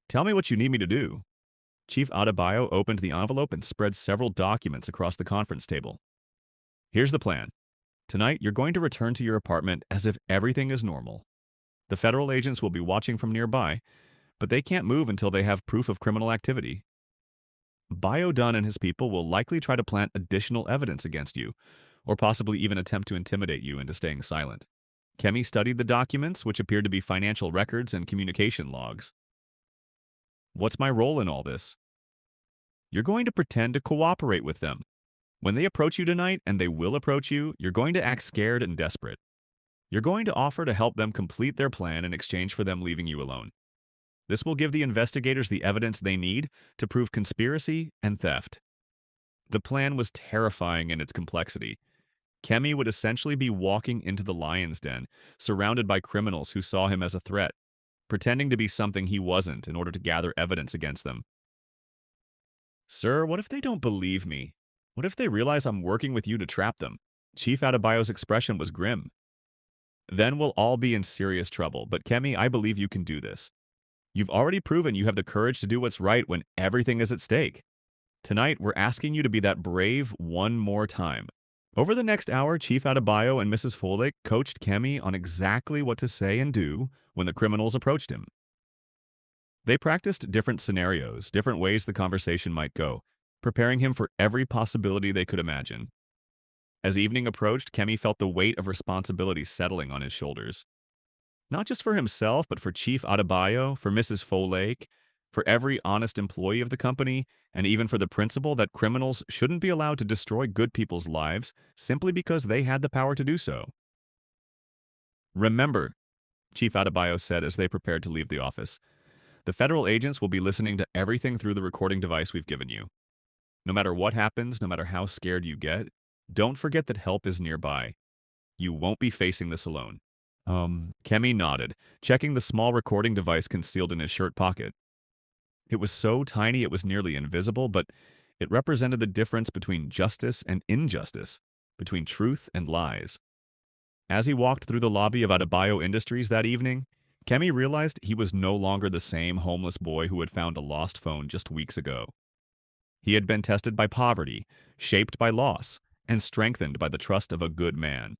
A: Tell me what you need me to do. Chief Adebayo opened the envelope and spread several documents across the conference table. Here's the plan. Tonight, you're going to return to your apartment as if everything is normal. The federal agents will be watching from nearby, but they can't move until they have proof of criminal activity. Biodun and his people will likely try to plant additional evidence against you, or possibly even attempt to intimidate you into staying silent. Kemi studied the documents, which appeared to be financial records and communication logs. What's my role in all this? You're going to pretend to cooperate with them. When they approach you tonight, and they will approach you, you're going to act scared and desperate. You're going to offer to help them complete their plan in exchange for them leaving you alone. This will give the investigators the evidence they need to prove conspiracy and theft. The plan was terrifying in its complexity. Kemi would essentially be walking into the lion's den, surrounded by criminals who saw him as a threat, pretending to be something he wasn't in order to gather evidence against them. Sir, what if they don't believe me? What if they realize I'm working with you to trap them? Chief Adebayo's expression was grim. Then we'll all be in serious trouble, but Kemi, I believe you can do this. You've already proven you have the courage to do what's right when everything is at stake. Tonight, we're asking you to be that brave one more time. Over the next hour, Chief Adebayo and Mrs. Foley coached Kemi on exactly what to say and do when the criminals approached him. They practiced different scenarios, different ways the conversation might go, preparing him for every possibility they could imagine. As evening approached, Kemi felt the weight of responsibility settling on his shoulders. Not just for himself, but for Chief Adebayo, for Mrs. Foley, for every honest employee of the company, and even for the principle that criminals shouldn't be allowed to destroy good people's lives simply because they had the power to do so. Remember, Chief Adebayo said as they prepared to leave the office, the federal agents will be listening to everything through the recording device we've given you. No matter what happens, no matter how scared you get, don't forget that help is nearby. You won't be facing this alone. Kemi nodded, checking the small recording device concealed in his shirt pocket. It was so tiny it was nearly invisible, but it represented the difference between justice and injustice, between truth and lies. As he walked through the lobby of Adebayo Industries that evening, Kemi realized he was no longer the same homeless boy who had found a lost phone just weeks ago. He had been tested by poverty, shaped by loss, and strengthened by the trust of a good man.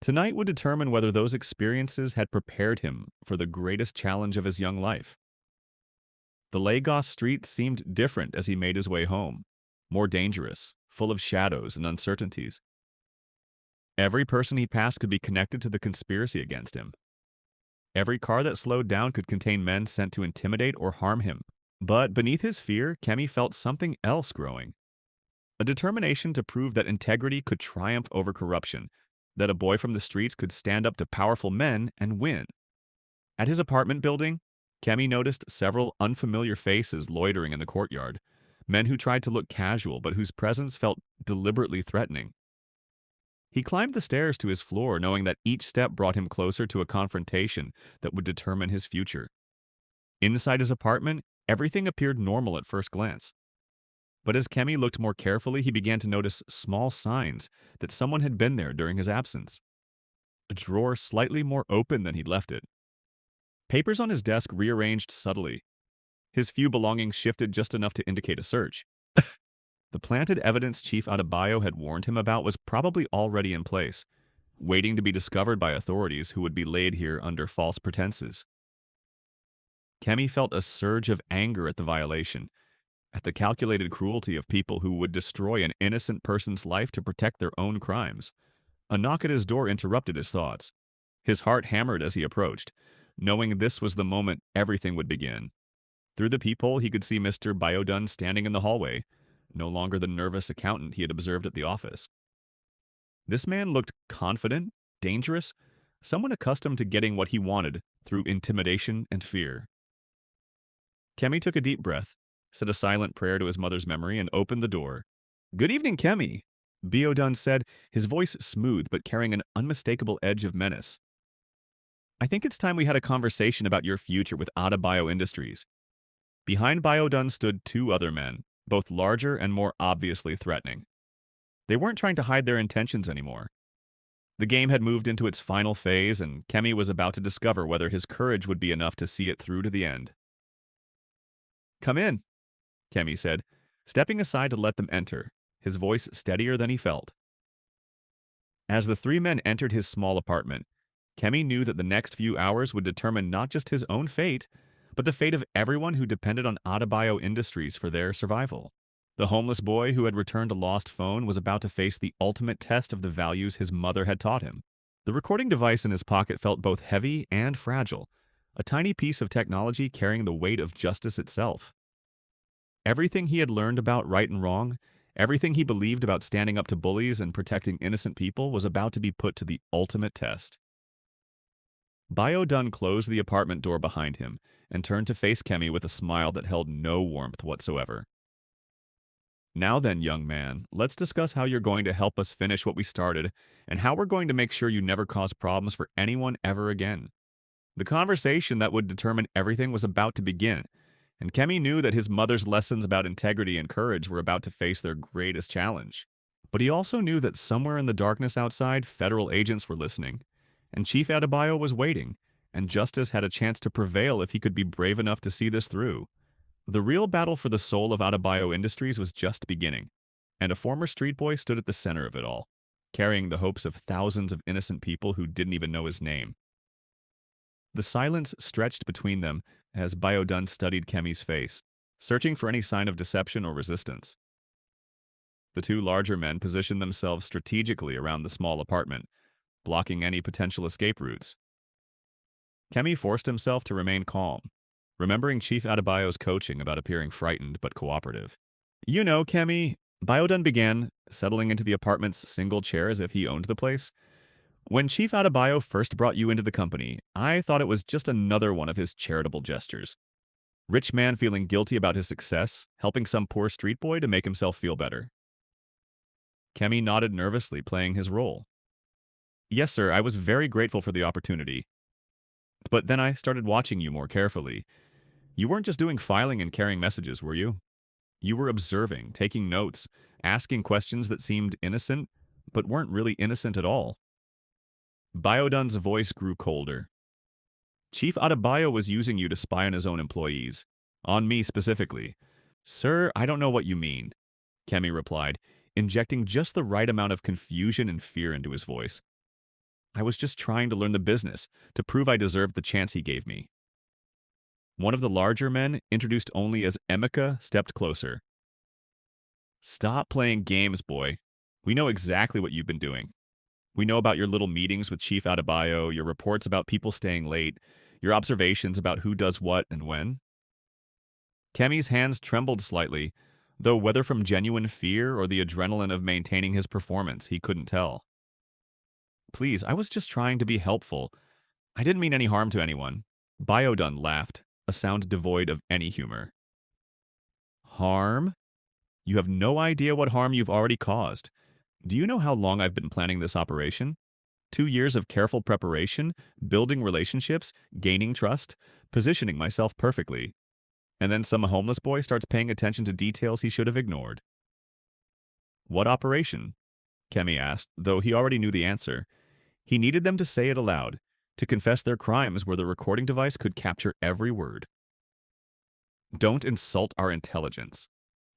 A: Tonight would determine whether those experiences had prepared him for the greatest challenge of his young life. The Lagos streets seemed different as he made his way home, more dangerous, full of shadows and uncertainties. Every person he passed could be connected to the conspiracy against him. Every car that slowed down could contain men sent to intimidate or harm him. But beneath his fear, Kemi felt something else growing. A determination to prove that integrity could triumph over corruption, that a boy from the streets could stand up to powerful men and win. At his apartment building, Kemi noticed several unfamiliar faces loitering in the courtyard, men who tried to look casual but whose presence felt deliberately threatening. He climbed the stairs to his floor, knowing that each step brought him closer to a confrontation that would determine his future. Inside his apartment, everything appeared normal at first glance. But as Kemi looked more carefully, he began to notice small signs that someone had been there during his absence. A drawer slightly more open than he'd left it. Papers on his desk rearranged subtly. His few belongings shifted just enough to indicate a search. The planted evidence Chief Adebayo had warned him about was probably already in place, waiting to be discovered by authorities who would be laid here under false pretenses. Kemi felt a surge of anger at the violation, at the calculated cruelty of people who would destroy an innocent person's life to protect their own crimes. A knock at his door interrupted his thoughts. His heart hammered as he approached, knowing this was the moment everything would begin. Through the peephole, he could see Mr. Biodun standing in the hallway, no longer the nervous accountant he had observed at the office. This man looked confident, dangerous, someone accustomed to getting what he wanted through intimidation and fear. Kemi took a deep breath, said a silent prayer to his mother's memory, and opened the door. "Good evening, Kemi," Biodun said, his voice smooth but carrying an unmistakable edge of menace. "I think it's time we had a conversation about your future with Adebayo Industries." Behind Biodun stood two other men, both larger and more obviously threatening. They weren't trying to hide their intentions anymore. The game had moved into its final phase, and Kemi was about to discover whether his courage would be enough to see it through to the end. "Come in," Kemi said, stepping aside to let them enter, his voice steadier than he felt. As the three men entered his small apartment, Kemi knew that the next few hours would determine not just his own fate, but the fate of everyone who depended on Adebayo Industries for their survival. The homeless boy who had returned a lost phone was about to face the ultimate test of the values his mother had taught him. The recording device in his pocket felt both heavy and fragile, a tiny piece of technology carrying the weight of justice itself. Everything he had learned about right and wrong, everything he believed about standing up to bullies and protecting innocent people was about to be put to the ultimate test. Biodun closed the apartment door behind him and turned to face Kemi with a smile that held no warmth whatsoever. "Now then, young man, let's discuss how you're going to help us finish what we started and how we're going to make sure you never cause problems for anyone ever again." The conversation that would determine everything was about to begin, And Kemi knew that his mother's lessons about integrity and courage were about to face their greatest challenge. But he also knew that somewhere in the darkness outside, federal agents were listening, and Chief Adebayo was waiting, and justice had a chance to prevail if he could be brave enough to see this through. The real battle for the soul of Adebayo Industries was just beginning, and a former street boy stood at the center of it all, carrying the hopes of thousands of innocent people who didn't even know his name. The silence stretched between them as Biodun studied Kemi's face, searching for any sign of deception or resistance. The two larger men positioned themselves strategically around the small apartment, blocking any potential escape routes. Kemi forced himself to remain calm, remembering Chief Adebayo's coaching about appearing frightened but cooperative. "You know, Kemi," Biodun began, settling into the apartment's single chair as if he owned the place. "When Chief Adebayo first brought you into the company, I thought it was just another one of his charitable gestures. Rich man feeling guilty about his success, helping some poor street boy to make himself feel better." Kemi nodded nervously, playing his role. "Yes, sir, I was very grateful for the opportunity. But then I started watching you more carefully. You weren't just doing filing and carrying messages, were you? You were observing, taking notes, asking questions that seemed innocent, but weren't really innocent at all." Biodun's voice grew colder. "Chief Adebayo was using you to spy on his own employees. On me specifically." "Sir, I don't know what you mean," Kemi replied, injecting just the right amount of confusion and fear into his voice. "I was just trying to learn the business, to prove I deserved the chance he gave me." One of the larger men, introduced only as Emeka, stepped closer. "Stop playing games, boy. We know exactly what you've been doing. We know about your little meetings with Chief Adebayo, your reports about people staying late, your observations about who does what and when." Kemi's hands trembled slightly, though whether from genuine fear or the adrenaline of maintaining his performance, he couldn't tell. "Please, I was just trying to be helpful. I didn't mean any harm to anyone." Biodun laughed, a sound devoid of any humor. "Harm? You have no idea what harm you've already caused. Do you know how long I've been planning this operation? 2 years of careful preparation, building relationships, gaining trust, positioning myself perfectly. And then some homeless boy starts paying attention to details he should have ignored." "What operation?" Kemi asked, though he already knew the answer. He needed them to say it aloud, to confess their crimes where the recording device could capture every word. "Don't insult our intelligence."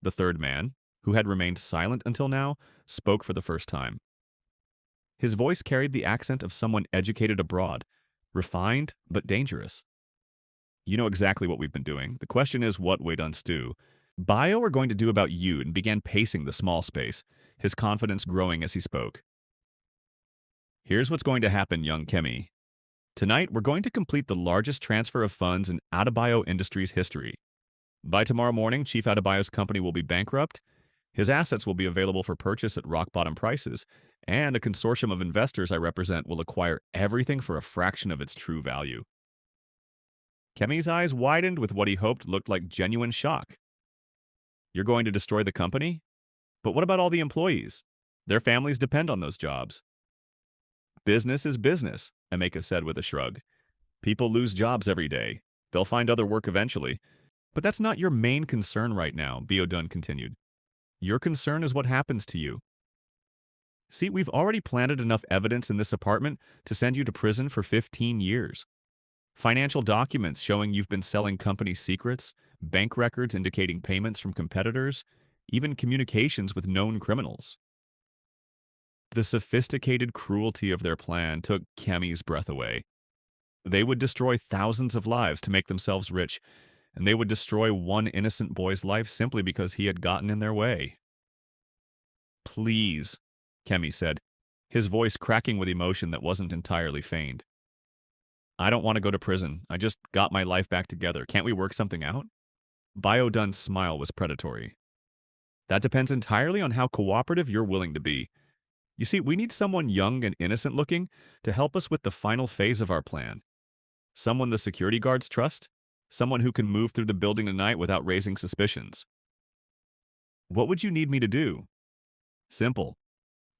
A: The third man, who had remained silent until now, spoke for the first time. His voice carried the accent of someone educated abroad, refined but dangerous. "You know exactly what we've been doing. The question is, what way to stew. Bio are going to do about you," and began pacing the small space, his confidence growing as he spoke. "Here's what's going to happen, young Kemi. Tonight, we're going to complete the largest transfer of funds in Adebayo Industries history. By tomorrow morning, Chief Adebayo's company will be bankrupt, his assets will be available for purchase at rock-bottom prices, and a consortium of investors I represent will acquire everything for a fraction of its true value." Kemi's eyes widened with what he hoped looked like genuine shock. "You're going to destroy the company? But what about all the employees? Their families depend on those jobs." "Business is business," Emeka said with a shrug. "People lose jobs every day. They'll find other work eventually. But that's not your main concern right now," Biodun continued. "Your concern is what happens to you. See, we've already planted enough evidence in this apartment to send you to prison for 15 years. Financial documents showing you've been selling company secrets, bank records indicating payments from competitors, even communications with known criminals." The sophisticated cruelty of their plan took Kemi's breath away. They would destroy thousands of lives to make themselves rich, and they would destroy one innocent boy's life simply because he had gotten in their way. "Please," Kemi said, his voice cracking with emotion that wasn't entirely feigned. "I don't want to go to prison. I just got my life back together. Can't we work something out?" Biodun's smile was predatory. "That depends entirely on how cooperative you're willing to be. You see, we need someone young and innocent looking to help us with the final phase of our plan. Someone the security guards trust. Someone who can move through the building tonight without raising suspicions." "What would you need me to do?" "Simple.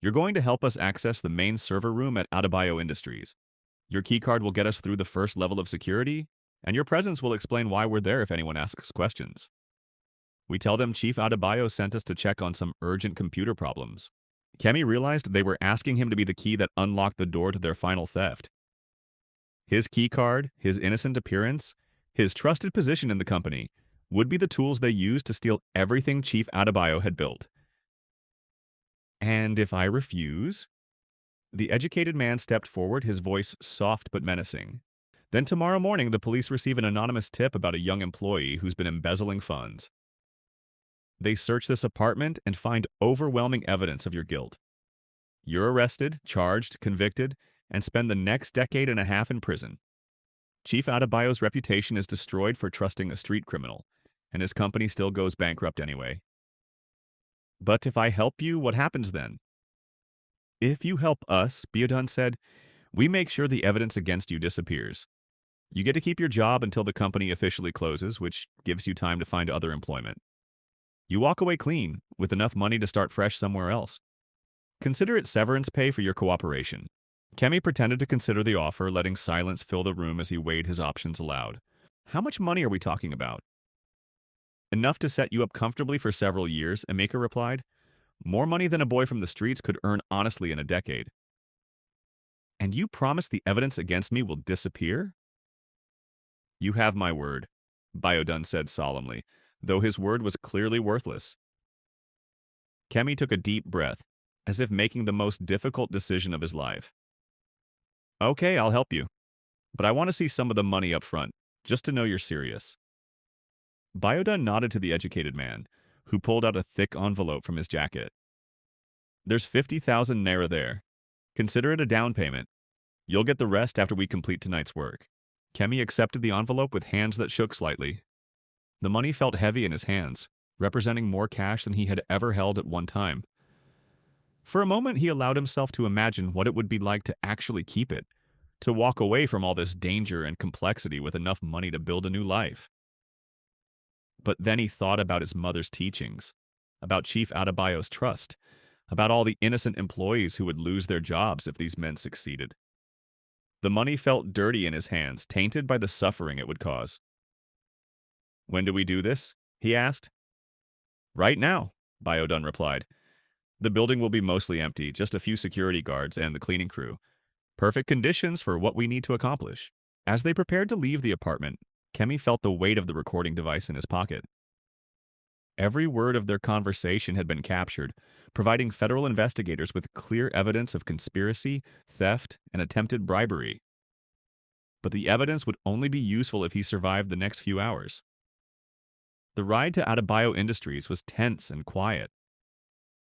A: You're going to help us access the main server room at Adebayo Industries. Your keycard will get us through the first level of security, And your presence will explain why we're there if anyone asks questions. We tell them Chief Adebayo sent us to check on some urgent computer problems. Kemi realized they were asking him to be the key that unlocked the door to their final theft. His key card, his innocent appearance, his trusted position in the company would be the tools they used to steal everything Chief Adebayo had built. And if I refuse? The educated man stepped forward, his voice soft but menacing. Then tomorrow morning, the police receive an anonymous tip about a young employee who's been embezzling funds. They search this apartment and find overwhelming evidence of your guilt. You're arrested, charged, convicted, and spend the next decade and a half in prison. Chief Adebayo's reputation is destroyed for trusting a street criminal, and his company still goes bankrupt anyway. But if I help you, what happens then? If you help us, Biodun said, we make sure the evidence against you disappears. You get to keep your job until the company officially closes, which gives you time to find other employment. You walk away clean, with enough money to start fresh somewhere else. Consider it severance pay for your cooperation. Kemi pretended to consider the offer, letting silence fill the room as he weighed his options aloud. How much money are we talking about? Enough to set you up comfortably for several years, Emeka replied. More money than a boy from the streets could earn honestly in a decade. And you promise the evidence against me will disappear? You have my word, Biodun said solemnly, though his word was clearly worthless. Kemi took a deep breath, as if making the most difficult decision of his life. Okay, I'll help you. But I want to see some of the money up front, just to know you're serious. Biodun nodded to the educated man, who pulled out a thick envelope from his jacket. There's 50,000 naira there. Consider it a down payment. You'll get the rest after we complete tonight's work. Kemi accepted the envelope with hands that shook slightly. The money felt heavy in his hands, representing more cash than he had ever held at one time. For a moment, he allowed himself to imagine what it would be like to actually keep it, to walk away from all this danger and complexity with enough money to build a new life. But then he thought about his mother's teachings, about Chief Adebayo's trust, about all the innocent employees who would lose their jobs if these men succeeded. The money felt dirty in his hands, tainted by the suffering it would cause. When do we do this? He asked. Right now, Biodun replied. The building will be mostly empty, just a few security guards and the cleaning crew. Perfect conditions for what we need to accomplish. As they prepared to leave the apartment, Kemi felt the weight of the recording device in his pocket. Every word of their conversation had been captured, providing federal investigators with clear evidence of conspiracy, theft, and attempted bribery. But the evidence would only be useful if he survived the next few hours. The ride to Adebayo Industries was tense and quiet.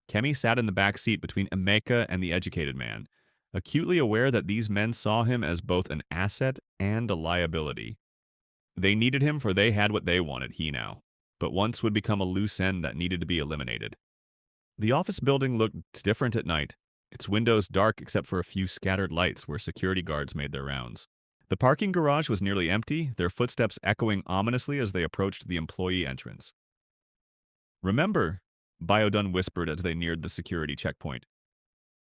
A: Kemi sat in the back seat between Emeka and the educated man, acutely aware that these men saw him as both an asset and a liability. They needed him for they had what they wanted, he now, but once would become a loose end that needed to be eliminated. The office building looked different at night, its windows dark except for a few scattered lights where security guards made their rounds. The parking garage was nearly empty, their footsteps echoing ominously as they approached the employee entrance. Remember, Biodun whispered as they neared the security checkpoint.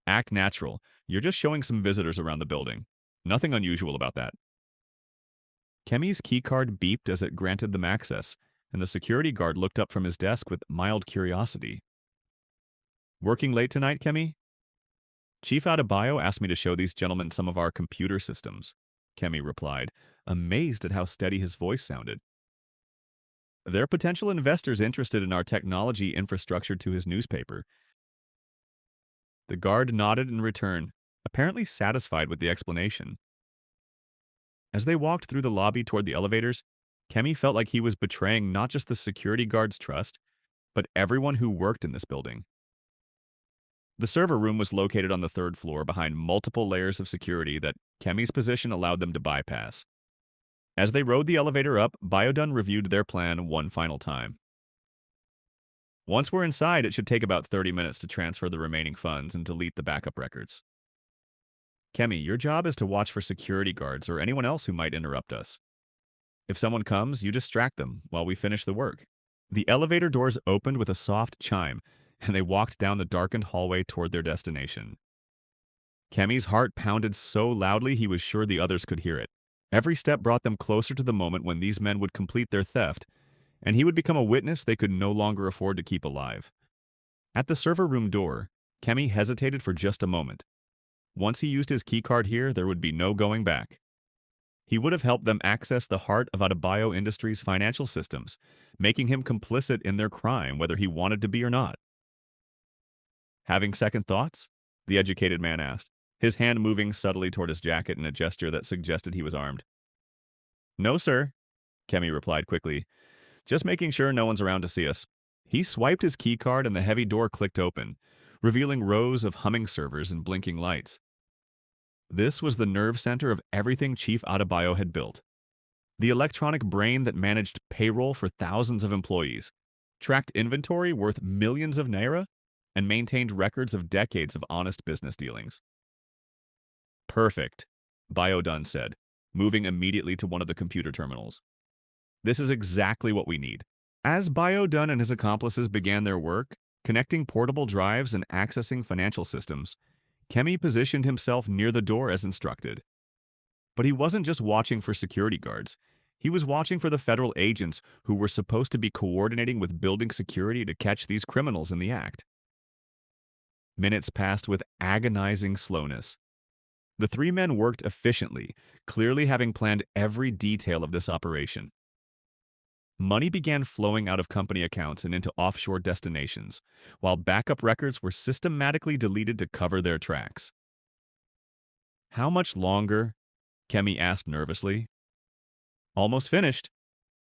A: Act natural. You're just showing some visitors around the building. Nothing unusual about that. Kemi's keycard beeped as it granted them access, and the security guard looked up from his desk with mild curiosity. Working late tonight, Kemi? Chief Adebayo asked me to show these gentlemen some of our computer systems, Kemi replied, amazed at how steady his voice sounded. They're potential investors interested in our technology infrastructure to his newspaper. The guard nodded in return, apparently satisfied with the explanation. As they walked through the lobby toward the elevators, Kemi felt like he was betraying not just the security guard's trust, but everyone who worked in this building. The server room was located on the third floor behind multiple layers of security that Kemi's position allowed them to bypass. As they rode the elevator up, Biodun reviewed their plan one final time. Once we're inside, it should take about 30 minutes to transfer the remaining funds and delete the backup records. Kemi, your job is to watch for security guards or anyone else who might interrupt us. If someone comes, you distract them while we finish the work. The elevator doors opened with a soft chime, and they walked down the darkened hallway toward their destination. Kemi's heart pounded so loudly he was sure the others could hear it. Every step brought them closer to the moment when these men would complete their theft, and he would become a witness they could no longer afford to keep alive. At the server room door, Kemi hesitated for just a moment. Once he used his keycard here, there would be no going back. He would have helped them access the heart of Adebayo Industries' financial systems, making him complicit in their crime, whether he wanted to be or not. Having second thoughts? The educated man asked, his hand moving subtly toward his jacket in a gesture that suggested he was armed. No, sir, Kemi replied quickly, just making sure no one's around to see us. He swiped his keycard and the heavy door clicked open, revealing rows of humming servers and blinking lights. This was the nerve center of everything Chief Adebayo had built. The electronic brain that managed payroll for thousands of employees, tracked inventory worth millions of naira, and maintained records of decades of honest business dealings. Perfect, Biodun said, moving immediately to one of the computer terminals. This is exactly what we need. As Biodun and his accomplices began their work, connecting portable drives and accessing financial systems, Kemi positioned himself near the door as instructed. But he wasn't just watching for security guards. He was watching for the federal agents who were supposed to be coordinating with building security to catch these criminals in the act. Minutes passed with agonizing slowness. The three men worked efficiently, clearly having planned every detail of this operation. Money began flowing out of company accounts and into offshore destinations, while backup records were systematically deleted to cover their tracks. How much longer? Kemi asked nervously. Almost finished,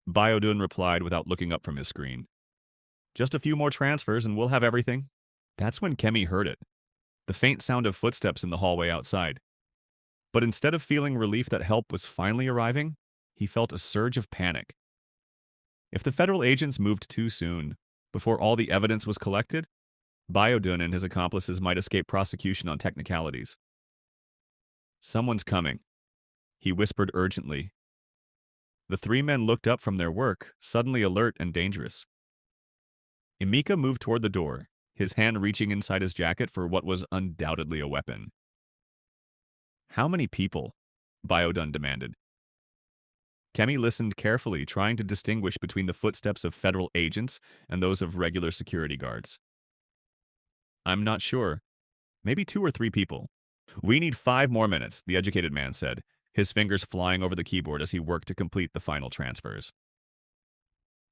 A: Biodun replied without looking up from his screen. Just a few more transfers and we'll have everything. That's when Kemi heard it, the faint sound of footsteps in the hallway outside. But instead of feeling relief that help was finally arriving, he felt a surge of panic. If the federal agents moved too soon, before all the evidence was collected, Biodun and his accomplices might escape prosecution on technicalities. Someone's coming, he whispered urgently. The three men looked up from their work, suddenly alert and dangerous. Emeka moved toward the door, his hand reaching inside his jacket for what was undoubtedly a weapon. How many people? Biodun demanded. Kemi listened carefully, trying to distinguish between the footsteps of federal agents and those of regular security guards. I'm not sure. Maybe 2 or 3 people. We need 5 more minutes, the educated man said, his fingers flying over the keyboard as he worked to complete the final transfers.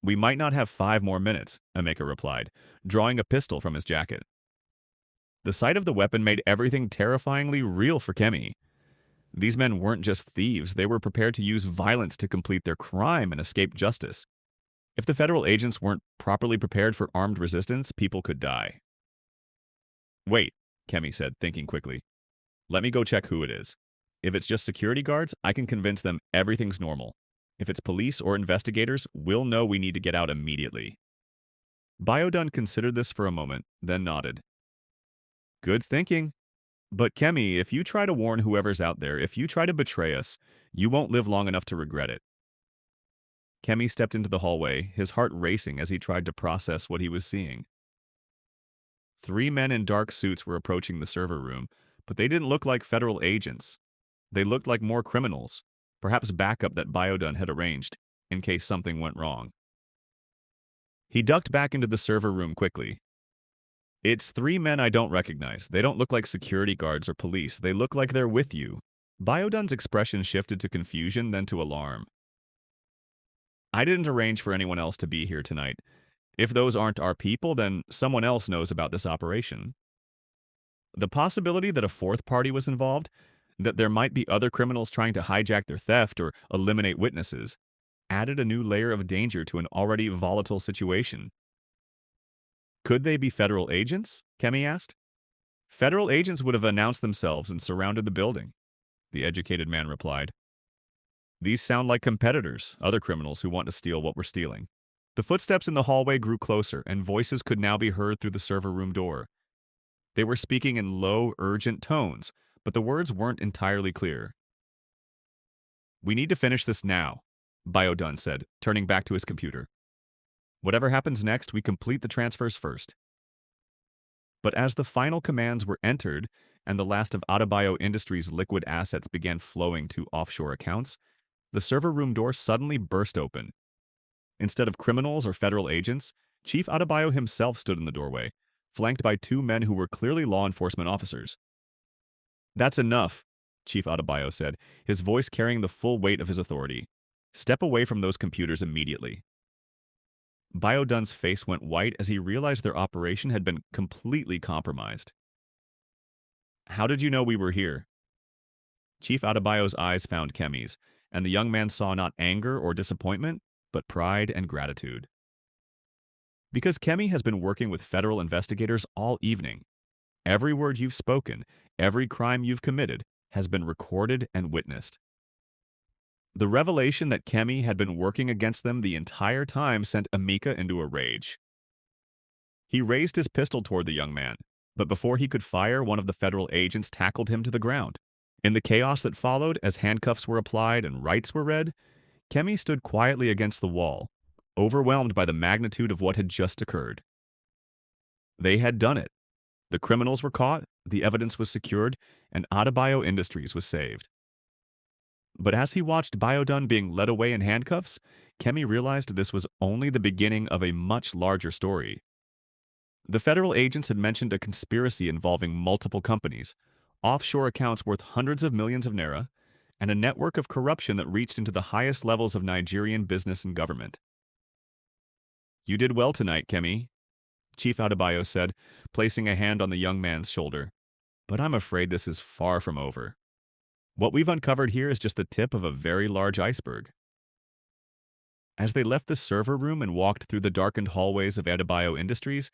A: We might not have 5 more minutes, Emeka replied, drawing a pistol from his jacket. The sight of the weapon made everything terrifyingly real for Kemi. These men weren't just thieves, they were prepared to use violence to complete their crime and escape justice. If the federal agents weren't properly prepared for armed resistance, people could die. Wait, Kemi said, thinking quickly. Let me go check who it is. If it's just security guards, I can convince them everything's normal. If it's police or investigators, we'll know we need to get out immediately. Biodun considered this for a moment, then nodded. Good thinking. But Kemi, if you try to warn whoever's out there, if you try to betray us, you won't live long enough to regret it. Kemi stepped into the hallway, his heart racing as he tried to process what he was seeing. 3 men in dark suits were approaching the server room, but they didn't look like federal agents. They looked like more criminals, perhaps backup that Biodun had arranged, in case something went wrong. He ducked back into the server room quickly. It's 3 men I don't recognize. They don't look like security guards or police. They look like they're with you. Biodun's expression shifted to confusion, then to alarm. I didn't arrange for anyone else to be here tonight. If those aren't our people, then someone else knows about this operation. The possibility that a 4th party was involved, that there might be other criminals trying to hijack their theft or eliminate witnesses, added a new layer of danger to an already volatile situation. Could they be federal agents? Kemi asked. Federal agents would have announced themselves and surrounded the building, the educated man replied. These sound like competitors, other criminals who want to steal what we're stealing. The footsteps in the hallway grew closer, and voices could now be heard through the server room door. They were speaking in low, urgent tones, but the words weren't entirely clear. We need to finish this now, Biodun said, turning back to his computer. Whatever happens next, we complete the transfers first. But as the final commands were entered and the last of Adebayo Industries' liquid assets began flowing to offshore accounts, The server room door suddenly burst open. Instead of criminals or federal agents, Chief Adebayo himself stood in the doorway, flanked by two men who were clearly law enforcement officers. "That's enough," Chief Adebayo said, his voice carrying the full weight of his authority. "Step away from those computers immediately." Biodun's face went white as he realized their operation had been completely compromised. "How did you know we were here?" Chief Adebayo's eyes found Kemi's, and the young man saw not anger or disappointment, but pride and gratitude. "Because Kemi has been working with federal investigators all evening. Every word you've spoken, every crime you've committed, has been recorded and witnessed." The revelation that Kemi had been working against them the entire time sent Emeka into a rage. He raised his pistol toward the young man, but before he could fire, one of the federal agents tackled him to the ground. In the chaos that followed, as handcuffs were applied and rights were read, Kemi stood quietly against the wall, overwhelmed by the magnitude of what had just occurred. They had done it. The criminals were caught, the evidence was secured, and Adebayo Industries was saved. But as he watched Biodun being led away in handcuffs, Kemi realized this was only the beginning of a much larger story. The federal agents had mentioned a conspiracy involving multiple companies, offshore accounts worth hundreds of millions of naira, and a network of corruption that reached into the highest levels of Nigerian business and government. "You did well tonight, Kemi," Chief Adebayo said, placing a hand on the young man's shoulder. "But I'm afraid this is far from over. What we've uncovered here is just the tip of a very large iceberg." As they left the server room and walked through the darkened hallways of Adebayo Industries,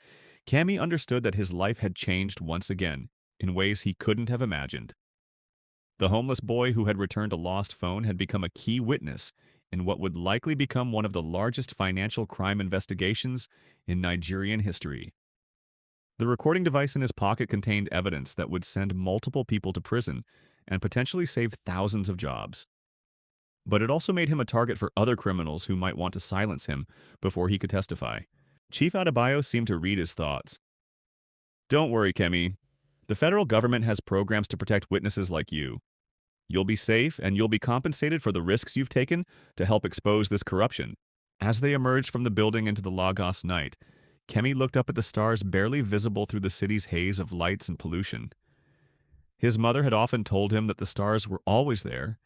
A: Kemi understood that his life had changed once again, in ways he couldn't have imagined. The homeless boy who had returned a lost phone had become a key witness in what would likely become one of the largest financial crime investigations in Nigerian history. The recording device in his pocket contained evidence that would send multiple people to prison and potentially save thousands of jobs. But it also made him a target for other criminals who might want to silence him before he could testify. Chief Adebayo seemed to read his thoughts. "Don't worry, Kemi. The federal government has programs to protect witnesses like you. You'll be safe, and you'll be compensated for the risks you've taken to help expose this corruption." As they emerged from the building into the Lagos night, Kemi looked up at the stars barely visible through the city's haze of lights and pollution. His mother had often told him that the stars were always there,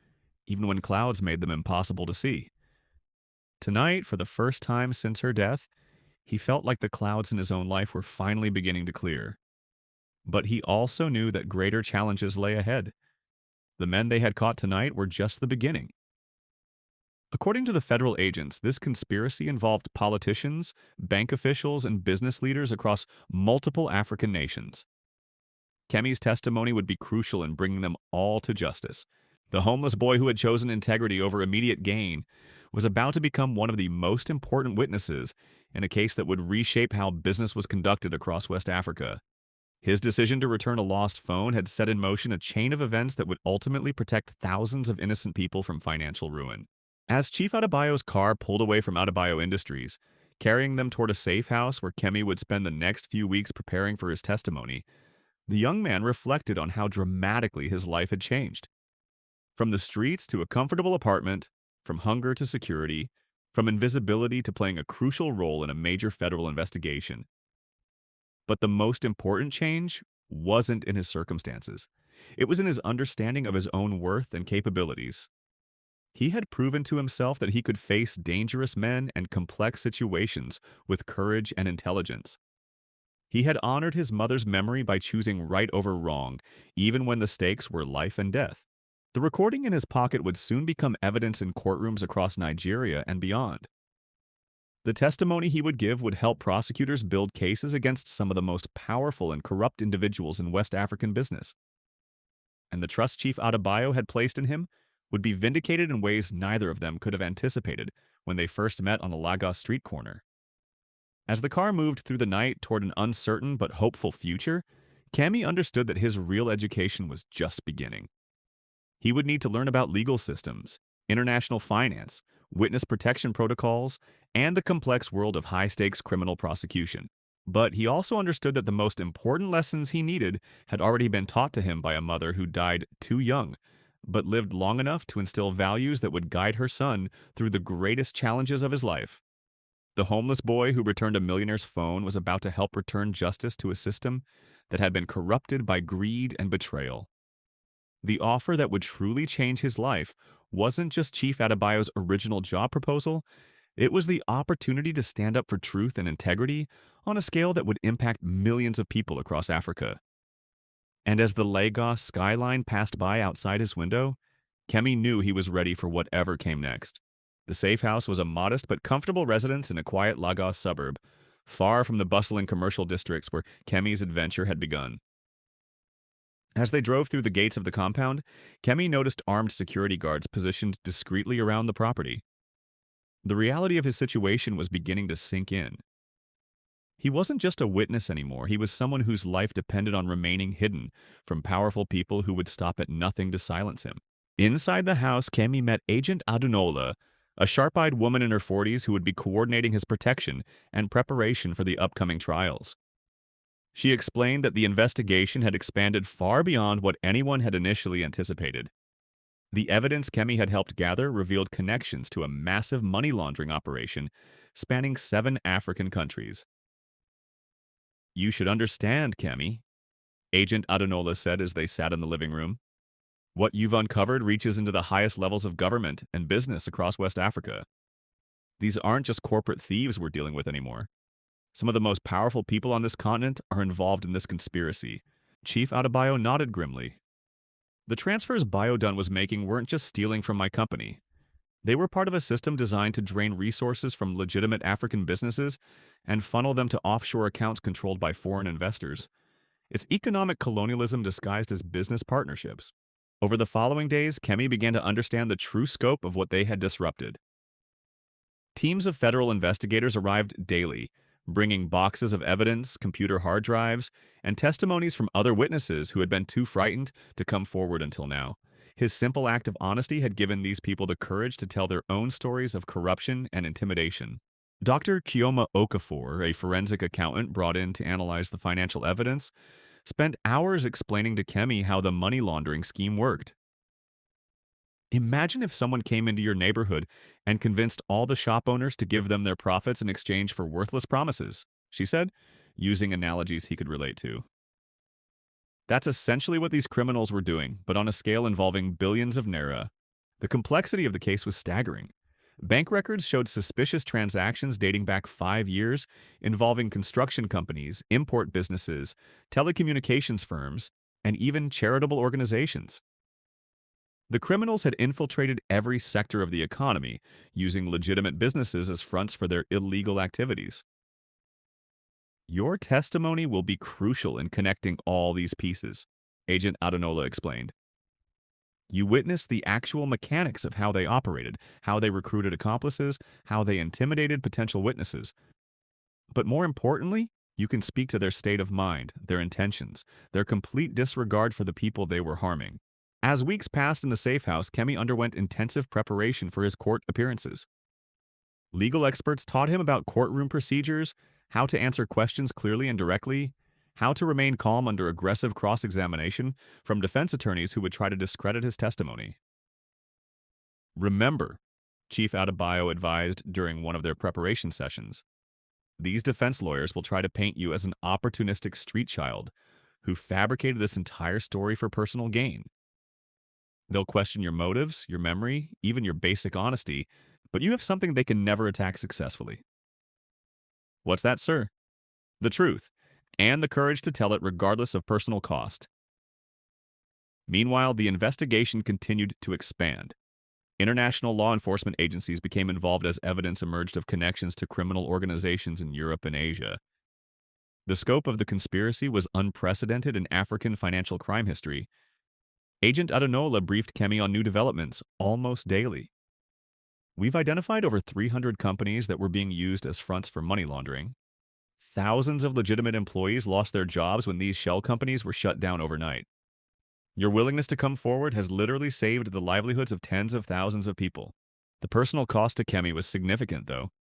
A: even when clouds made them impossible to see. Tonight, for the first time since her death, he felt like the clouds in his own life were finally beginning to clear. But he also knew that greater challenges lay ahead. The men they had caught tonight were just the beginning. According to the federal agents, this conspiracy involved politicians, bank officials, and business leaders across multiple African nations. Kemi's testimony would be crucial in bringing them all to justice. The homeless boy who had chosen integrity over immediate gain was about to become one of the most important witnesses in a case that would reshape how business was conducted across West Africa. His decision to return a lost phone had set in motion a chain of events that would ultimately protect thousands of innocent people from financial ruin. As Chief Adebayo's car pulled away from Adebayo Industries, carrying them toward a safe house where Kemi would spend the next few weeks preparing for his testimony, the young man reflected on how dramatically his life had changed. From the streets to a comfortable apartment, from hunger to security, from invisibility to playing a crucial role in a major federal investigation. But the most important change wasn't in his circumstances. It was in his understanding of his own worth and capabilities. He had proven to himself that he could face dangerous men and complex situations with courage and intelligence. He had honored his mother's memory by choosing right over wrong, even when the stakes were life and death. The recording in his pocket would soon become evidence in courtrooms across Nigeria and beyond. The testimony he would give would help prosecutors build cases against some of the most powerful and corrupt individuals in West African business. And the trust Chief Adebayo had placed in him would be vindicated in ways neither of them could have anticipated when they first met on a Lagos street corner. As the car moved through the night toward an uncertain but hopeful future, Kemi understood that his real education was just beginning. He would need to learn about legal systems, international finance, witness protection protocols, and the complex world of high-stakes criminal prosecution. But he also understood that the most important lessons he needed had already been taught to him by a mother who died too young, but lived long enough to instill values that would guide her son through the greatest challenges of his life. The homeless boy who returned a millionaire's phone was about to help return justice to a system that had been corrupted by greed and betrayal. The offer that would truly change his life wasn't just Chief Adebayo's original job proposal, it was the opportunity to stand up for truth and integrity on a scale that would impact millions of people across Africa. And as the Lagos skyline passed by outside his window, Kemi knew he was ready for whatever came next. The safe house was a modest but comfortable residence in a quiet Lagos suburb, far from the bustling commercial districts where Kemi's adventure had begun. As they drove through the gates of the compound, Kemi noticed armed security guards positioned discreetly around the property. The reality of his situation was beginning to sink in. He wasn't just a witness anymore, he was someone whose life depended on remaining hidden from powerful people who would stop at nothing to silence him. Inside the house, Kemi met Agent Adunola, a sharp-eyed woman in her 40s who would be coordinating his protection and preparation for the upcoming trials. She explained that the investigation had expanded far beyond what anyone had initially anticipated. The evidence Kemi had helped gather revealed connections to a massive money laundering operation spanning 7 African countries. "You should understand, Kemi," Agent Adunola said as they sat in the living room. "What you've uncovered reaches into the highest levels of government and business across West Africa. These aren't just corporate thieves we're dealing with anymore. Some of the most powerful people on this continent are involved in this conspiracy." Chief Adebayo nodded grimly. "The transfers Biodun was making weren't just stealing from my company. They were part of a system designed to drain resources from legitimate African businesses and funnel them to offshore accounts controlled by foreign investors. It's economic colonialism disguised as business partnerships." Over the following days, Kemi began to understand the true scope of what they had disrupted. Teams of federal investigators arrived daily, bringing boxes of evidence, computer hard drives, and testimonies from other witnesses who had been too frightened to come forward until now. His simple act of honesty had given these people the courage to tell their own stories of corruption and intimidation. Dr. Chioma Okafor, a forensic accountant brought in to analyze the financial evidence, spent hours explaining to Kemi how the money laundering scheme worked. "Imagine if someone came into your neighborhood and convinced all the shop owners to give them their profits in exchange for worthless promises," she said, using analogies he could relate to. That's essentially what these criminals were doing, but on a scale involving billions of naira. The complexity of the case was staggering. Bank records showed suspicious transactions dating back 5 years involving construction companies, import businesses, telecommunications firms, and even charitable organizations. The criminals had infiltrated every sector of the economy, using legitimate businesses as fronts for their illegal activities. "Your testimony will be crucial in connecting all these pieces," Agent Adunola explained. "You witnessed the actual mechanics of how they operated, how they recruited accomplices, how they intimidated potential witnesses. But more importantly, you can speak to their state of mind, their intentions, their complete disregard for the people they were harming." As weeks passed in the safe house, Kemi underwent intensive preparation for his court appearances. Legal experts taught him about courtroom procedures, how to answer questions clearly and directly, how to remain calm under aggressive cross-examination from defense attorneys who would try to discredit his testimony. "Remember," Chief Adebayo advised during one of their preparation sessions, "these defense lawyers will try to paint you as an opportunistic street child who fabricated this entire story for personal gain. They'll question your motives, your memory, even your basic honesty, but you have something they can never attack successfully." "What's that, sir?" "The truth, and the courage to tell it regardless of personal cost." Meanwhile, the investigation continued to expand. International law enforcement agencies became involved as evidence emerged of connections to criminal organizations in Europe and Asia. The scope of the conspiracy was unprecedented in African financial crime history. Agent Adunola briefed Kemi on new developments almost daily. "We've identified over 300 companies that were being used as fronts for money laundering. Thousands of legitimate employees lost their jobs when these shell companies were shut down overnight. Your willingness to come forward has literally saved the livelihoods of tens of thousands of people." The personal cost to Kemi was significant, though.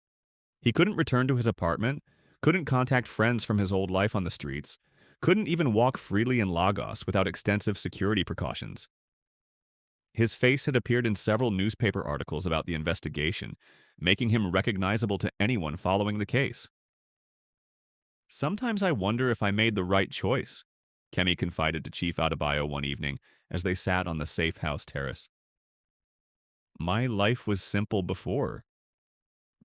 A: He couldn't return to his apartment, couldn't contact friends from his old life on the streets, couldn't even walk freely in Lagos without extensive security precautions. His face had appeared in several newspaper articles about the investigation, making him recognizable to anyone following the case. "Sometimes I wonder if I made the right choice," Kemi confided to Chief Adebayo one evening as they sat on the safe house terrace. "My life was simple before.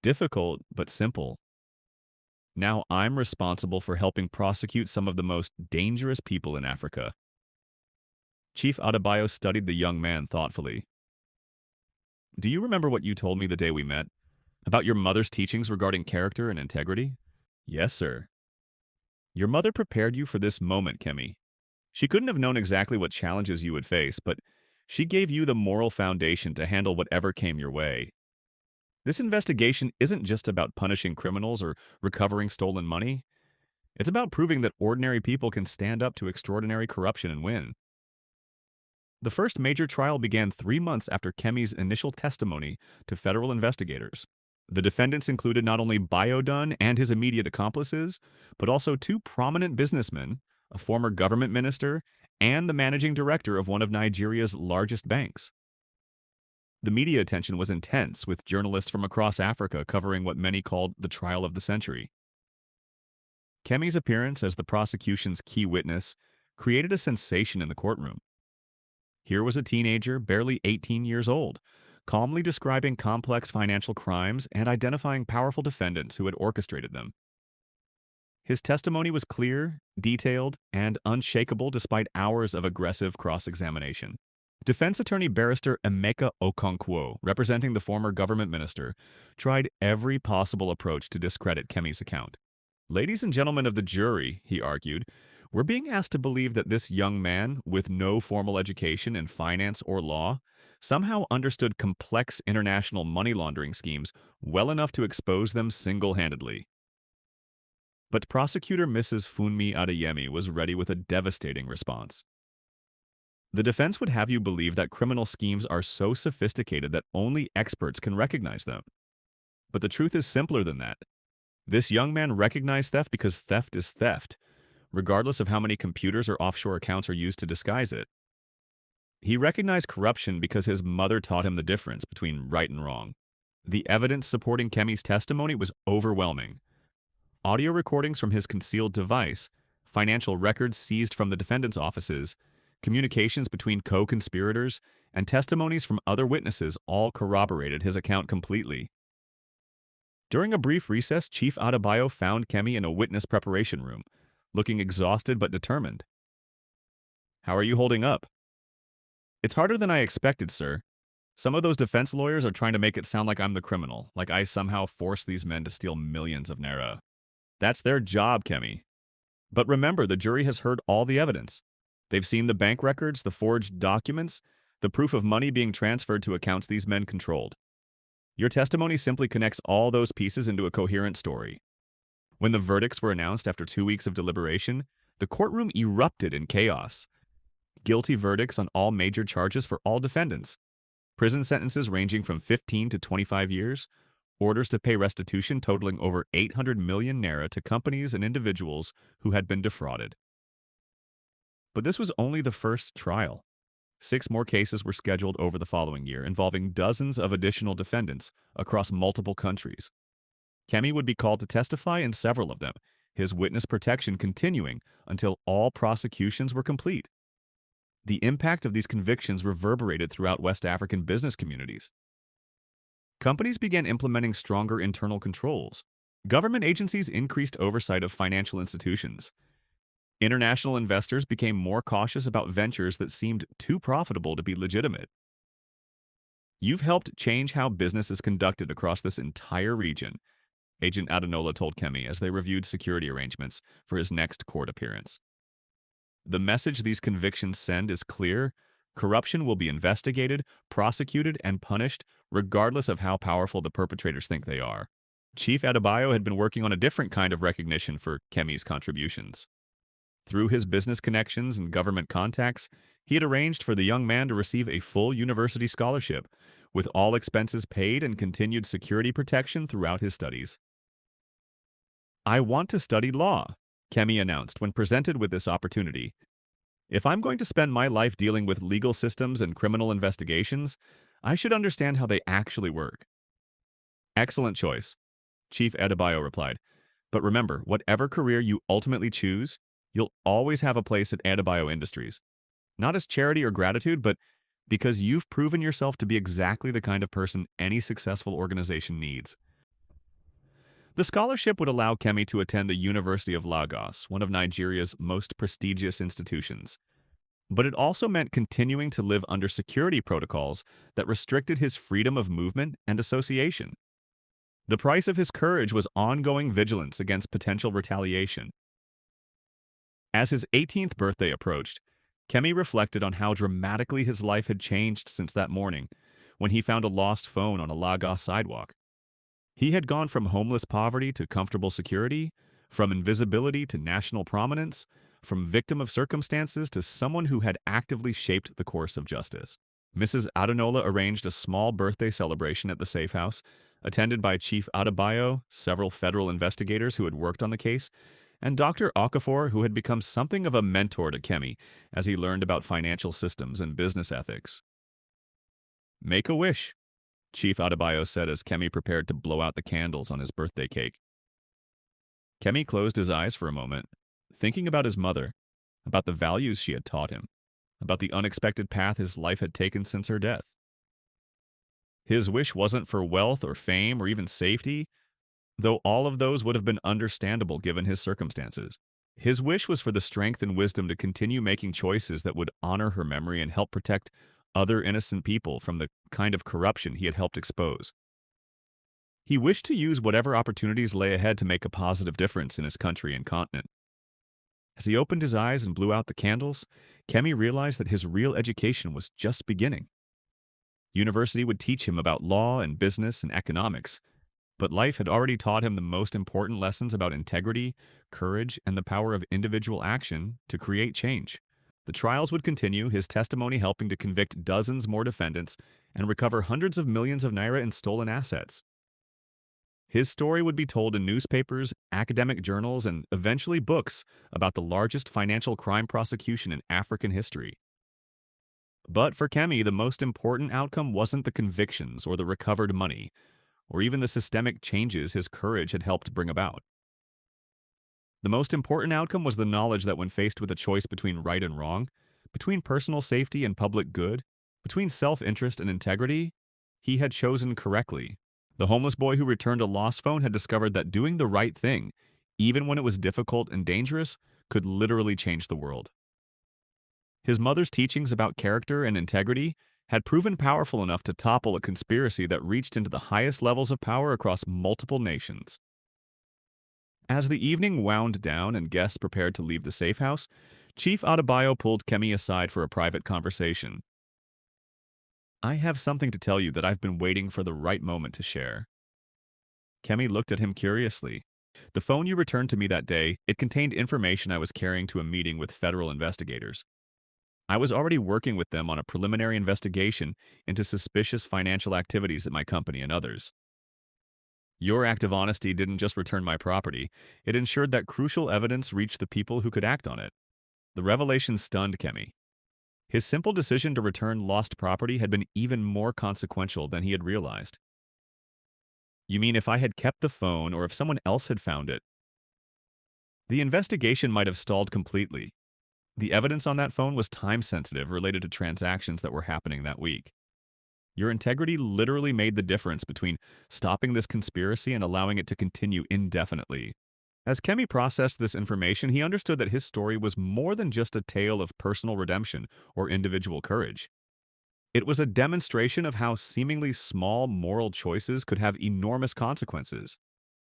A: Difficult, but simple. Now I'm responsible for helping prosecute some of the most dangerous people in Africa." Chief Adebayo studied the young man thoughtfully. "Do you remember what you told me the day we met? About your mother's teachings regarding character and integrity?" "Yes, sir." "Your mother prepared you for this moment, Kemi. She couldn't have known exactly what challenges you would face, but she gave you the moral foundation to handle whatever came your way. This investigation isn't just about punishing criminals or recovering stolen money. It's about proving that ordinary people can stand up to extraordinary corruption and win." The first major trial began 3 months after Kemi's initial testimony to federal investigators. The defendants included not only Biodun and his immediate accomplices, but also two prominent businessmen, a former government minister, and the managing director of one of Nigeria's largest banks. The media attention was intense, with journalists from across Africa covering what many called the trial of the century. Kemi's appearance as the prosecution's key witness created a sensation in the courtroom. Here was a teenager, barely 18 years old, calmly describing complex financial crimes and identifying powerful defendants who had orchestrated them. His testimony was clear, detailed, and unshakable despite hours of aggressive cross-examination. Defense attorney barrister Emeka Okonkwo, representing the former government minister, tried every possible approach to discredit Kemi's account. "Ladies and gentlemen of the jury," he argued, "we're being asked to believe that this young man, with no formal education in finance or law, somehow understood complex international money laundering schemes well enough to expose them single-handedly." But prosecutor Mrs. Funmi Adeyemi was ready with a devastating response. "The defense would have you believe that criminal schemes are so sophisticated that only experts can recognize them. But the truth is simpler than that. This young man recognized theft because theft is theft, regardless of how many computers or offshore accounts are used to disguise it. He recognized corruption because his mother taught him the difference between right and wrong." The evidence supporting Kemi's testimony was overwhelming. Audio recordings from his concealed device, financial records seized from the defendant's offices, communications between co-conspirators, and testimonies from other witnesses all corroborated his account completely. During a brief recess, Chief Adebayo found Kemi in a witness preparation room, looking exhausted but determined. "How are you holding up?" "It's harder than I expected, sir. Some of those defense lawyers are trying to make it sound like I'm the criminal, like I somehow forced these men to steal millions of naira. That's their job, Kemi. But remember, the jury has heard all the evidence. They've seen the bank records, the forged documents, the proof of money being transferred to accounts these men controlled. Your testimony simply connects all those pieces into a coherent story." When the verdicts were announced after 2 weeks of deliberation, the courtroom erupted in chaos. Guilty verdicts on all major charges for all defendants. Prison sentences ranging from 15 to 25 years. Orders to pay restitution totaling over 800 million naira to companies and individuals who had been defrauded. But this was only the first trial. 6 more cases were scheduled over the following year, involving dozens of additional defendants across multiple countries. Kemi would be called to testify in several of them, his witness protection continuing until all prosecutions were complete. The impact of these convictions reverberated throughout West African business communities. Companies began implementing stronger internal controls. Government agencies increased oversight of financial institutions. International investors became more cautious about ventures that seemed too profitable to be legitimate. "You've helped change how business is conducted across this entire region," Agent Adenola told Kemi as they reviewed security arrangements for his next court appearance. "The message these convictions send is clear. Corruption will be investigated, prosecuted, and punished, regardless of how powerful the perpetrators think they are." Chief Adebayo had been working on a different kind of recognition for Kemi's contributions. Through his business connections and government contacts, he had arranged for the young man to receive a full university scholarship, with all expenses paid and continued security protection throughout his studies. "I want to study law," Kemi announced when presented with this opportunity. If I'm going to spend my life dealing with legal systems and criminal investigations, I should understand how they actually work. Excellent choice, Chief Adebayo replied. But remember, whatever career you ultimately choose, you'll always have a place at Adebayo Industries. Not as charity or gratitude, but because you've proven yourself to be exactly the kind of person any successful organization needs. The scholarship would allow Kemi to attend the University of Lagos, one of Nigeria's most prestigious institutions. But it also meant continuing to live under security protocols that restricted his freedom of movement and association. The price of his courage was ongoing vigilance against potential retaliation. As his 18th birthday approached, Kemi reflected on how dramatically his life had changed since that morning when he found a lost phone on a Lagos sidewalk. He had gone from homeless poverty to comfortable security, from invisibility to national prominence, from victim of circumstances to someone who had actively shaped the course of justice. Mrs. Adenola arranged a small birthday celebration at the safe house, attended by Chief Adebayo, several federal investigators who had worked on the case, and Dr. Okafor, who had become something of a mentor to Kemi as he learned about financial systems and business ethics. "Make a wish," Chief Adebayo said as Kemi prepared to blow out the candles on his birthday cake. Kemi closed his eyes for a moment, thinking about his mother, about the values she had taught him, about the unexpected path his life had taken since her death. His wish wasn't for wealth or fame or even safety, though all of those would have been understandable given his circumstances. His wish was for the strength and wisdom to continue making choices that would honor her memory and help protect other innocent people from the kind of corruption he had helped expose. He wished to use whatever opportunities lay ahead to make a positive difference in his country and continent. As he opened his eyes and blew out the candles, Kemi realized that his real education was just beginning. University would teach him about law and business and economics, but life had already taught him the most important lessons about integrity, courage, and the power of individual action to create change. The trials would continue, his testimony helping to convict dozens more defendants and recover hundreds of millions of naira in stolen assets. His story would be told in newspapers, academic journals, and eventually books about the largest financial crime prosecution in African history. But for Kemi, the most important outcome wasn't the convictions or the recovered money, or even the systemic changes his courage had helped bring about. The most important outcome was the knowledge that when faced with a choice between right and wrong, between personal safety and public good, between self-interest and integrity, he had chosen correctly. The homeless boy who returned a lost phone had discovered that doing the right thing, even when it was difficult and dangerous, could literally change the world. His mother's teachings about character and integrity had proven powerful enough to topple a conspiracy that reached into the highest levels of power across multiple nations. As the evening wound down and guests prepared to leave the safe house, Chief Adebayo pulled Kemi aside for a private conversation. "I have something to tell you that I've been waiting for the right moment to share." Kemi looked at him curiously. "The phone you returned to me that day, it contained information I was carrying to a meeting with federal investigators. I was already working with them on a preliminary investigation into suspicious financial activities at my company and others. Your act of honesty didn't just return my property, it ensured that crucial evidence reached the people who could act on it." The revelation stunned Kemi. His simple decision to return lost property had been even more consequential than he had realized. "You mean if I had kept the phone or if someone else had found it?" "The investigation might have stalled completely. The evidence on that phone was time-sensitive, related to transactions that were happening that week. Your integrity literally made the difference between stopping this conspiracy and allowing it to continue indefinitely." As Kemi processed this information, he understood that his story was more than just a tale of personal redemption or individual courage. It was a demonstration of how seemingly small moral choices could have enormous consequences,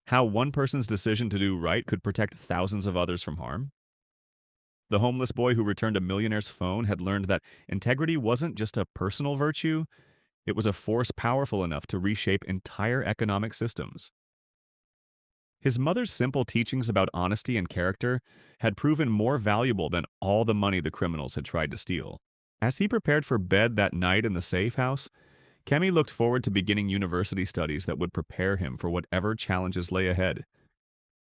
A: how one person's decision to do right could protect thousands of others from harm. The homeless boy who returned a millionaire's phone had learned that integrity wasn't just a personal virtue, it was a force powerful enough to reshape entire economic systems. His mother's simple teachings about honesty and character had proven more valuable than all the money the criminals had tried to steal. As he prepared for bed that night in the safe house, Kemi looked forward to beginning university studies that would prepare him for whatever challenges lay ahead.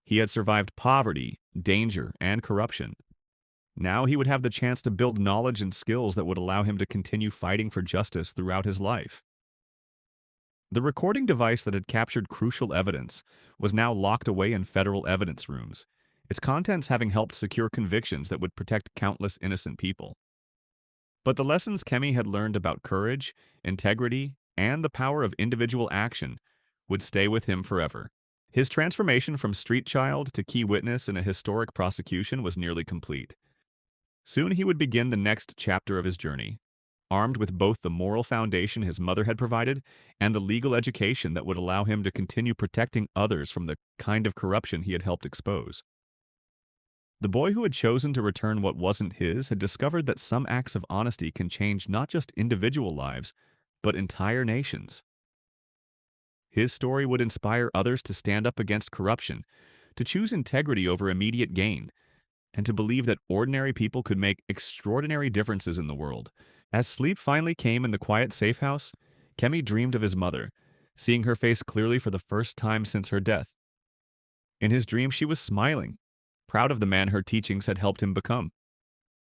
A: He had survived poverty, danger, and corruption. Now he would have the chance to build knowledge and skills that would allow him to continue fighting for justice throughout his life. The recording device that had captured crucial evidence was now locked away in federal evidence rooms, its contents having helped secure convictions that would protect countless innocent people. But the lessons Kemi had learned about courage, integrity, and the power of individual action would stay with him forever. His transformation from street child to key witness in a historic prosecution was nearly complete. Soon he would begin the next chapter of his journey, armed with both the moral foundation his mother had provided and the legal education that would allow him to continue protecting others from the kind of corruption he had helped expose. The boy who had chosen to return what wasn't his had discovered that some acts of honesty can change not just individual lives, but entire nations. His story would inspire others to stand up against corruption, to choose integrity over immediate gain, and to believe that ordinary people could make extraordinary differences in the world. As sleep finally came in the quiet safe house, Kemi dreamed of his mother, seeing her face clearly for the first time since her death. In his dream, she was smiling, proud of the man her teachings had helped him become.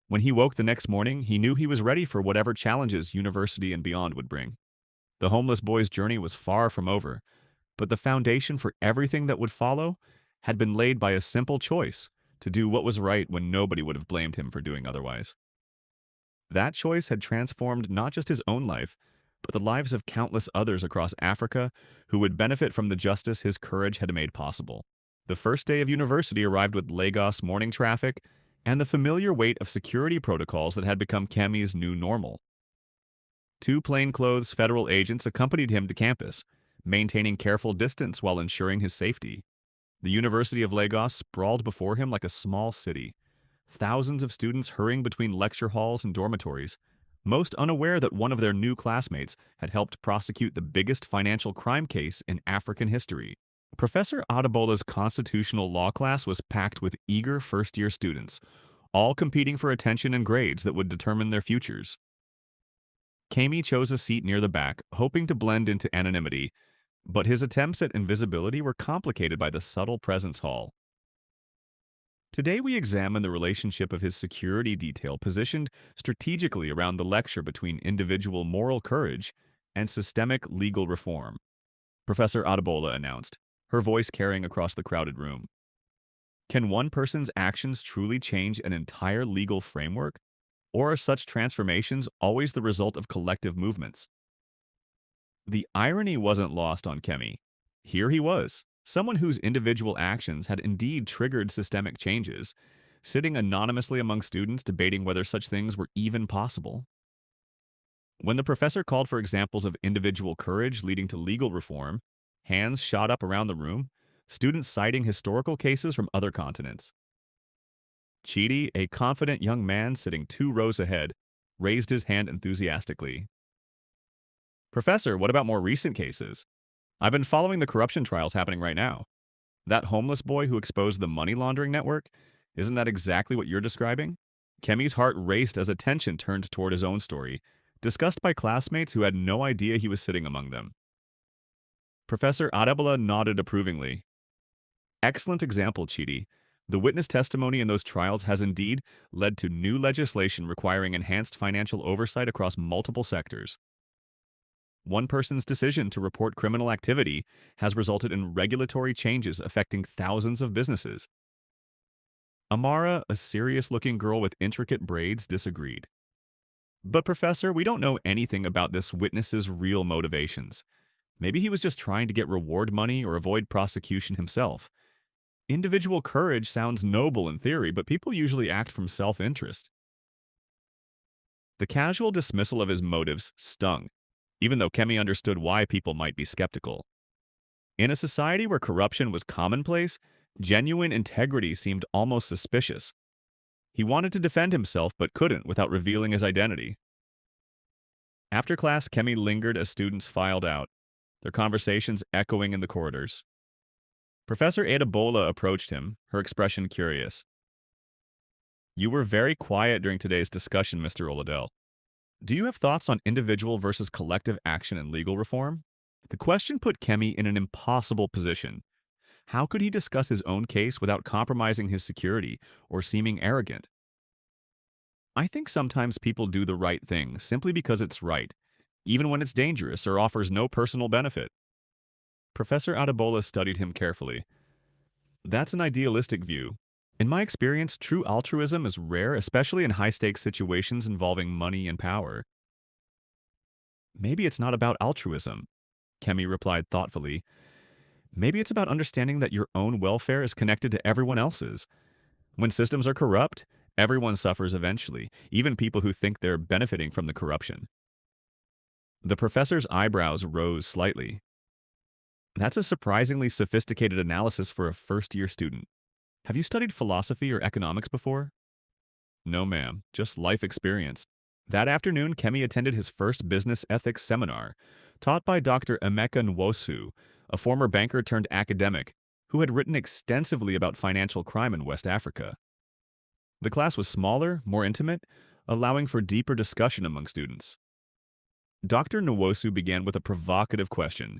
A: When he woke the next morning, he knew he was ready for whatever challenges university and beyond would bring. The homeless boy's journey was far from over, but the foundation for everything that would follow had been laid by a simple choice to do what was right when nobody would have blamed him for doing otherwise. That choice had transformed not just his own life, but the lives of countless others across Africa who would benefit from the justice his courage had made possible. The first day of university arrived with Lagos morning traffic and the familiar weight of security protocols that had become Kemi's new normal. 2 plainclothes federal agents accompanied him to campus, maintaining careful distance while ensuring his safety. The University of Lagos sprawled before him like a small city, thousands of students hurrying between lecture halls and dormitories, most unaware that one of their new classmates had helped prosecute the biggest financial crime case in African history. Professor Adebola's constitutional law class was packed with eager first-year students, all competing for attention and grades that would determine their futures. Kemi chose a seat near the back, hoping to blend into anonymity, but his attempts at invisibility were complicated by the subtle presence hall. Today we examine the relationship of his security detail positioned strategically around the lecture between individual moral courage and systemic legal reform, Professor Adebola announced, her voice carrying across the crowded room. Can one person's actions truly change an entire legal framework? Or are such transformations always the result of collective movements? The irony wasn't lost on Kemi. Here he was, someone whose individual actions had indeed triggered systemic changes, sitting anonymously among students debating whether such things were even possible. When the professor called for examples of individual courage leading to legal reform, hands shot up around the room, students citing historical cases from other continents. Chidi, a confident young man sitting 2 rows ahead, raised his hand enthusiastically. Professor, what about more recent cases? I've been following the corruption trials happening right now. That homeless boy who exposed the money laundering network, isn't that exactly what you're describing? Kemi's heart raced as attention turned toward his own story, discussed by classmates who had no idea he was sitting among them. Professor Adebola nodded approvingly. Excellent example, Chidi. The witness testimony in those trials has indeed led to new legislation requiring enhanced financial oversight across multiple sectors. One person's decision to report criminal activity has resulted in regulatory changes affecting thousands of businesses. Amara, a serious-looking girl with intricate braids, disagreed. But Professor, we don't know anything about this witness's real motivations. Maybe he was just trying to get reward money or avoid prosecution himself. Individual courage sounds noble in theory, but people usually act from self-interest. The casual dismissal of his motives stung, even though Kemi understood why people might be skeptical. In a society where corruption was commonplace, genuine integrity seemed almost suspicious. He wanted to defend himself but couldn't without revealing his identity. After class, Kemi lingered as students filed out, their conversations echoing in the corridors. Professor Adebola approached him, her expression curious. You were very quiet during today's discussion, Mr. Oladell. Do you have thoughts on individual versus collective action and legal reform? The question put Kemi in an impossible position. How could he discuss his own case without compromising his security or seeming arrogant? I think sometimes people do the right thing simply because it's right, even when it's dangerous or offers no personal benefit. Professor Adebola studied him carefully. That's an idealistic view. In my experience, true altruism is rare, especially in high-stakes situations involving money and power. Maybe it's not about altruism, Kemi replied thoughtfully. Maybe it's about understanding that your own welfare is connected to everyone else's. When systems are corrupt, everyone suffers eventually, even people who think they're benefiting from the corruption. The professor's eyebrows rose slightly. That's a surprisingly sophisticated analysis for a first-year student. Have you studied philosophy or economics before? No, ma'am, just life experience. That afternoon, Kemi attended his first business ethics seminar, taught by Dr. Emeka Nwosu, a former banker turned academic who had written extensively about financial crime in West Africa. The class was smaller, more intimate, allowing for deeper discussion among students. Dr. Nwosu began with a provocative question.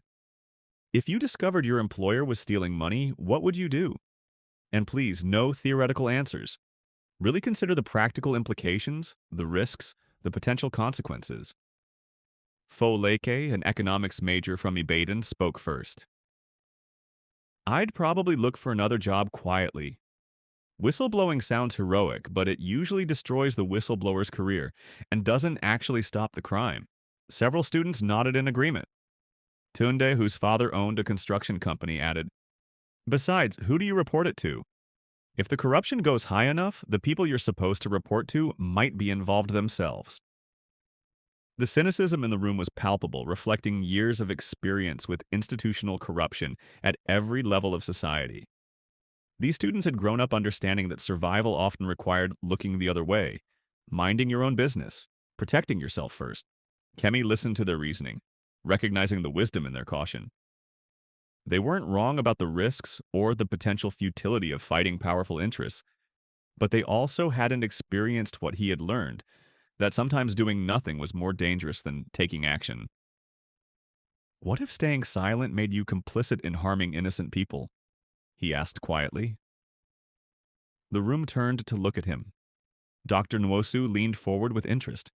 A: If you discovered your employer was stealing money, what would you do? And please, no theoretical answers. Really consider the practical implications, the risks, the potential consequences. Fo Leke, an economics major from Ibadan, spoke first. I'd probably look for another job quietly. Whistleblowing sounds heroic, but it usually destroys the whistleblower's career and doesn't actually stop the crime. Several students nodded in agreement. Tunde, whose father owned a construction company, added, Besides, who do you report it to? If the corruption goes high enough, the people you're supposed to report to might be involved themselves. The cynicism in the room was palpable, reflecting years of experience with institutional corruption at every level of society. These students had grown up understanding that survival often required looking the other way, minding your own business, protecting yourself first. Kemi listened to their reasoning, recognizing the wisdom in their caution. They weren't wrong about the risks or the potential futility of fighting powerful interests, but they also hadn't experienced what he had learned, that sometimes doing nothing was more dangerous than taking action. What if staying silent made you complicit in harming innocent people? He asked quietly. The room turned to look at him. Dr. Nwosu leaned forward with interest.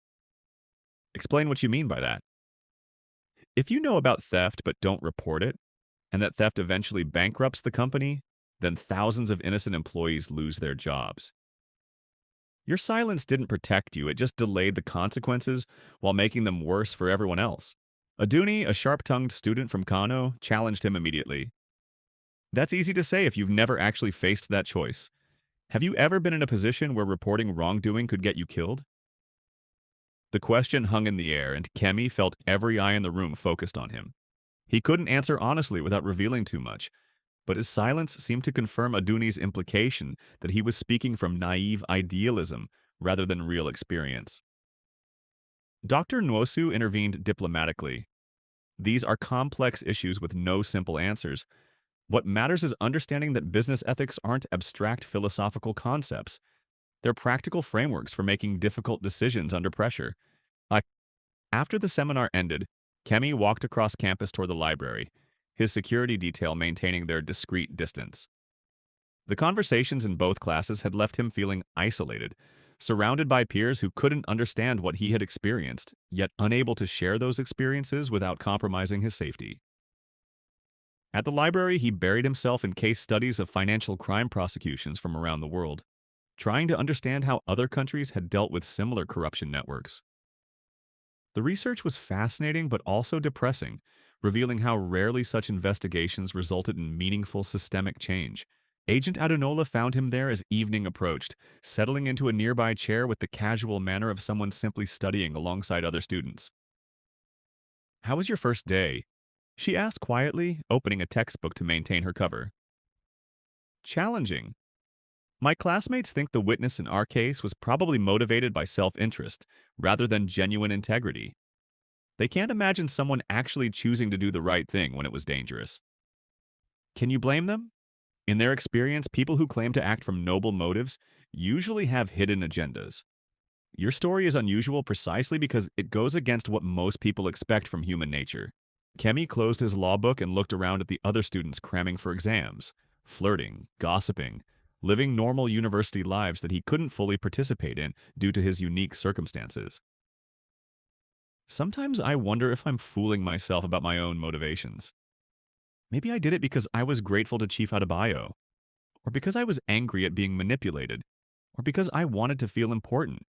A: Explain what you mean by that. If you know about theft but don't report it, and that theft eventually bankrupts the company, then thousands of innocent employees lose their jobs. Your silence didn't protect you, it just delayed the consequences while making them worse for everyone else. Aduni, a sharp-tongued student from Kano, challenged him immediately. That's easy to say if you've never actually faced that choice. Have you ever been in a position where reporting wrongdoing could get you killed? The question hung in the air, and Kemi felt every eye in the room focused on him. He couldn't answer honestly without revealing too much, but his silence seemed to confirm Aduni's implication that he was speaking from naive idealism rather than real experience. Dr. Nwosu intervened diplomatically. These are complex issues with no simple answers. What matters is understanding that business ethics aren't abstract philosophical concepts. They're practical frameworks for making difficult decisions under pressure. After the seminar ended, Kemi walked across campus toward the library, his security detail maintaining their discreet distance. The conversations in both classes had left him feeling isolated, surrounded by peers who couldn't understand what he had experienced, yet unable to share those experiences without compromising his safety. At the library, he buried himself in case studies of financial crime prosecutions from around the world, trying to understand how other countries had dealt with similar corruption networks. The research was fascinating but also depressing, revealing how rarely such investigations resulted in meaningful systemic change. Agent Adunola found him there as evening approached, settling into a nearby chair with the casual manner of someone simply studying alongside other students. "How was your first day?" she asked quietly, opening a textbook to maintain her cover. "Challenging. My classmates think the witness in our case was probably motivated by self-interest rather than genuine integrity. They can't imagine someone actually choosing to do the right thing when it was dangerous. Can you blame them? In their experience, people who claim to act from noble motives usually have hidden agendas. Your story is unusual precisely because it goes against what most people expect from human nature." Kemi closed his law book and looked around at the other students cramming for exams, flirting, gossiping, living normal university lives that he couldn't fully participate in due to his unique circumstances. Sometimes I wonder if I'm fooling myself about my own motivations. Maybe I did it because I was grateful to Chief Adebayo, or because I was angry at being manipulated, or because I wanted to feel important.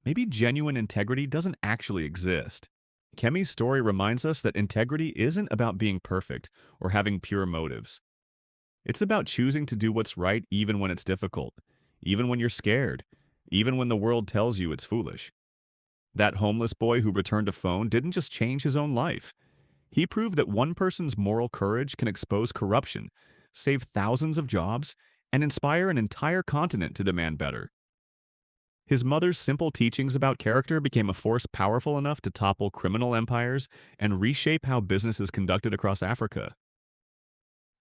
A: Maybe genuine integrity doesn't actually exist. Kemi's story reminds us that integrity isn't about being perfect or having pure motives. It's about choosing to do what's right even when it's difficult, even when you're scared, even when the world tells you it's foolish. That homeless boy who returned a phone didn't just change his own life. He proved that one person's moral courage can expose corruption, save thousands of jobs, and inspire an entire continent to demand better. His mother's simple teachings about character became a force powerful enough to topple criminal empires and reshape how business is conducted across Africa.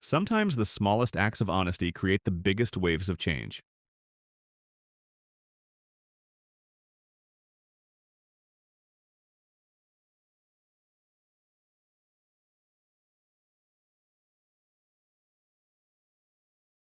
A: Sometimes the smallest acts of honesty create the biggest waves of change.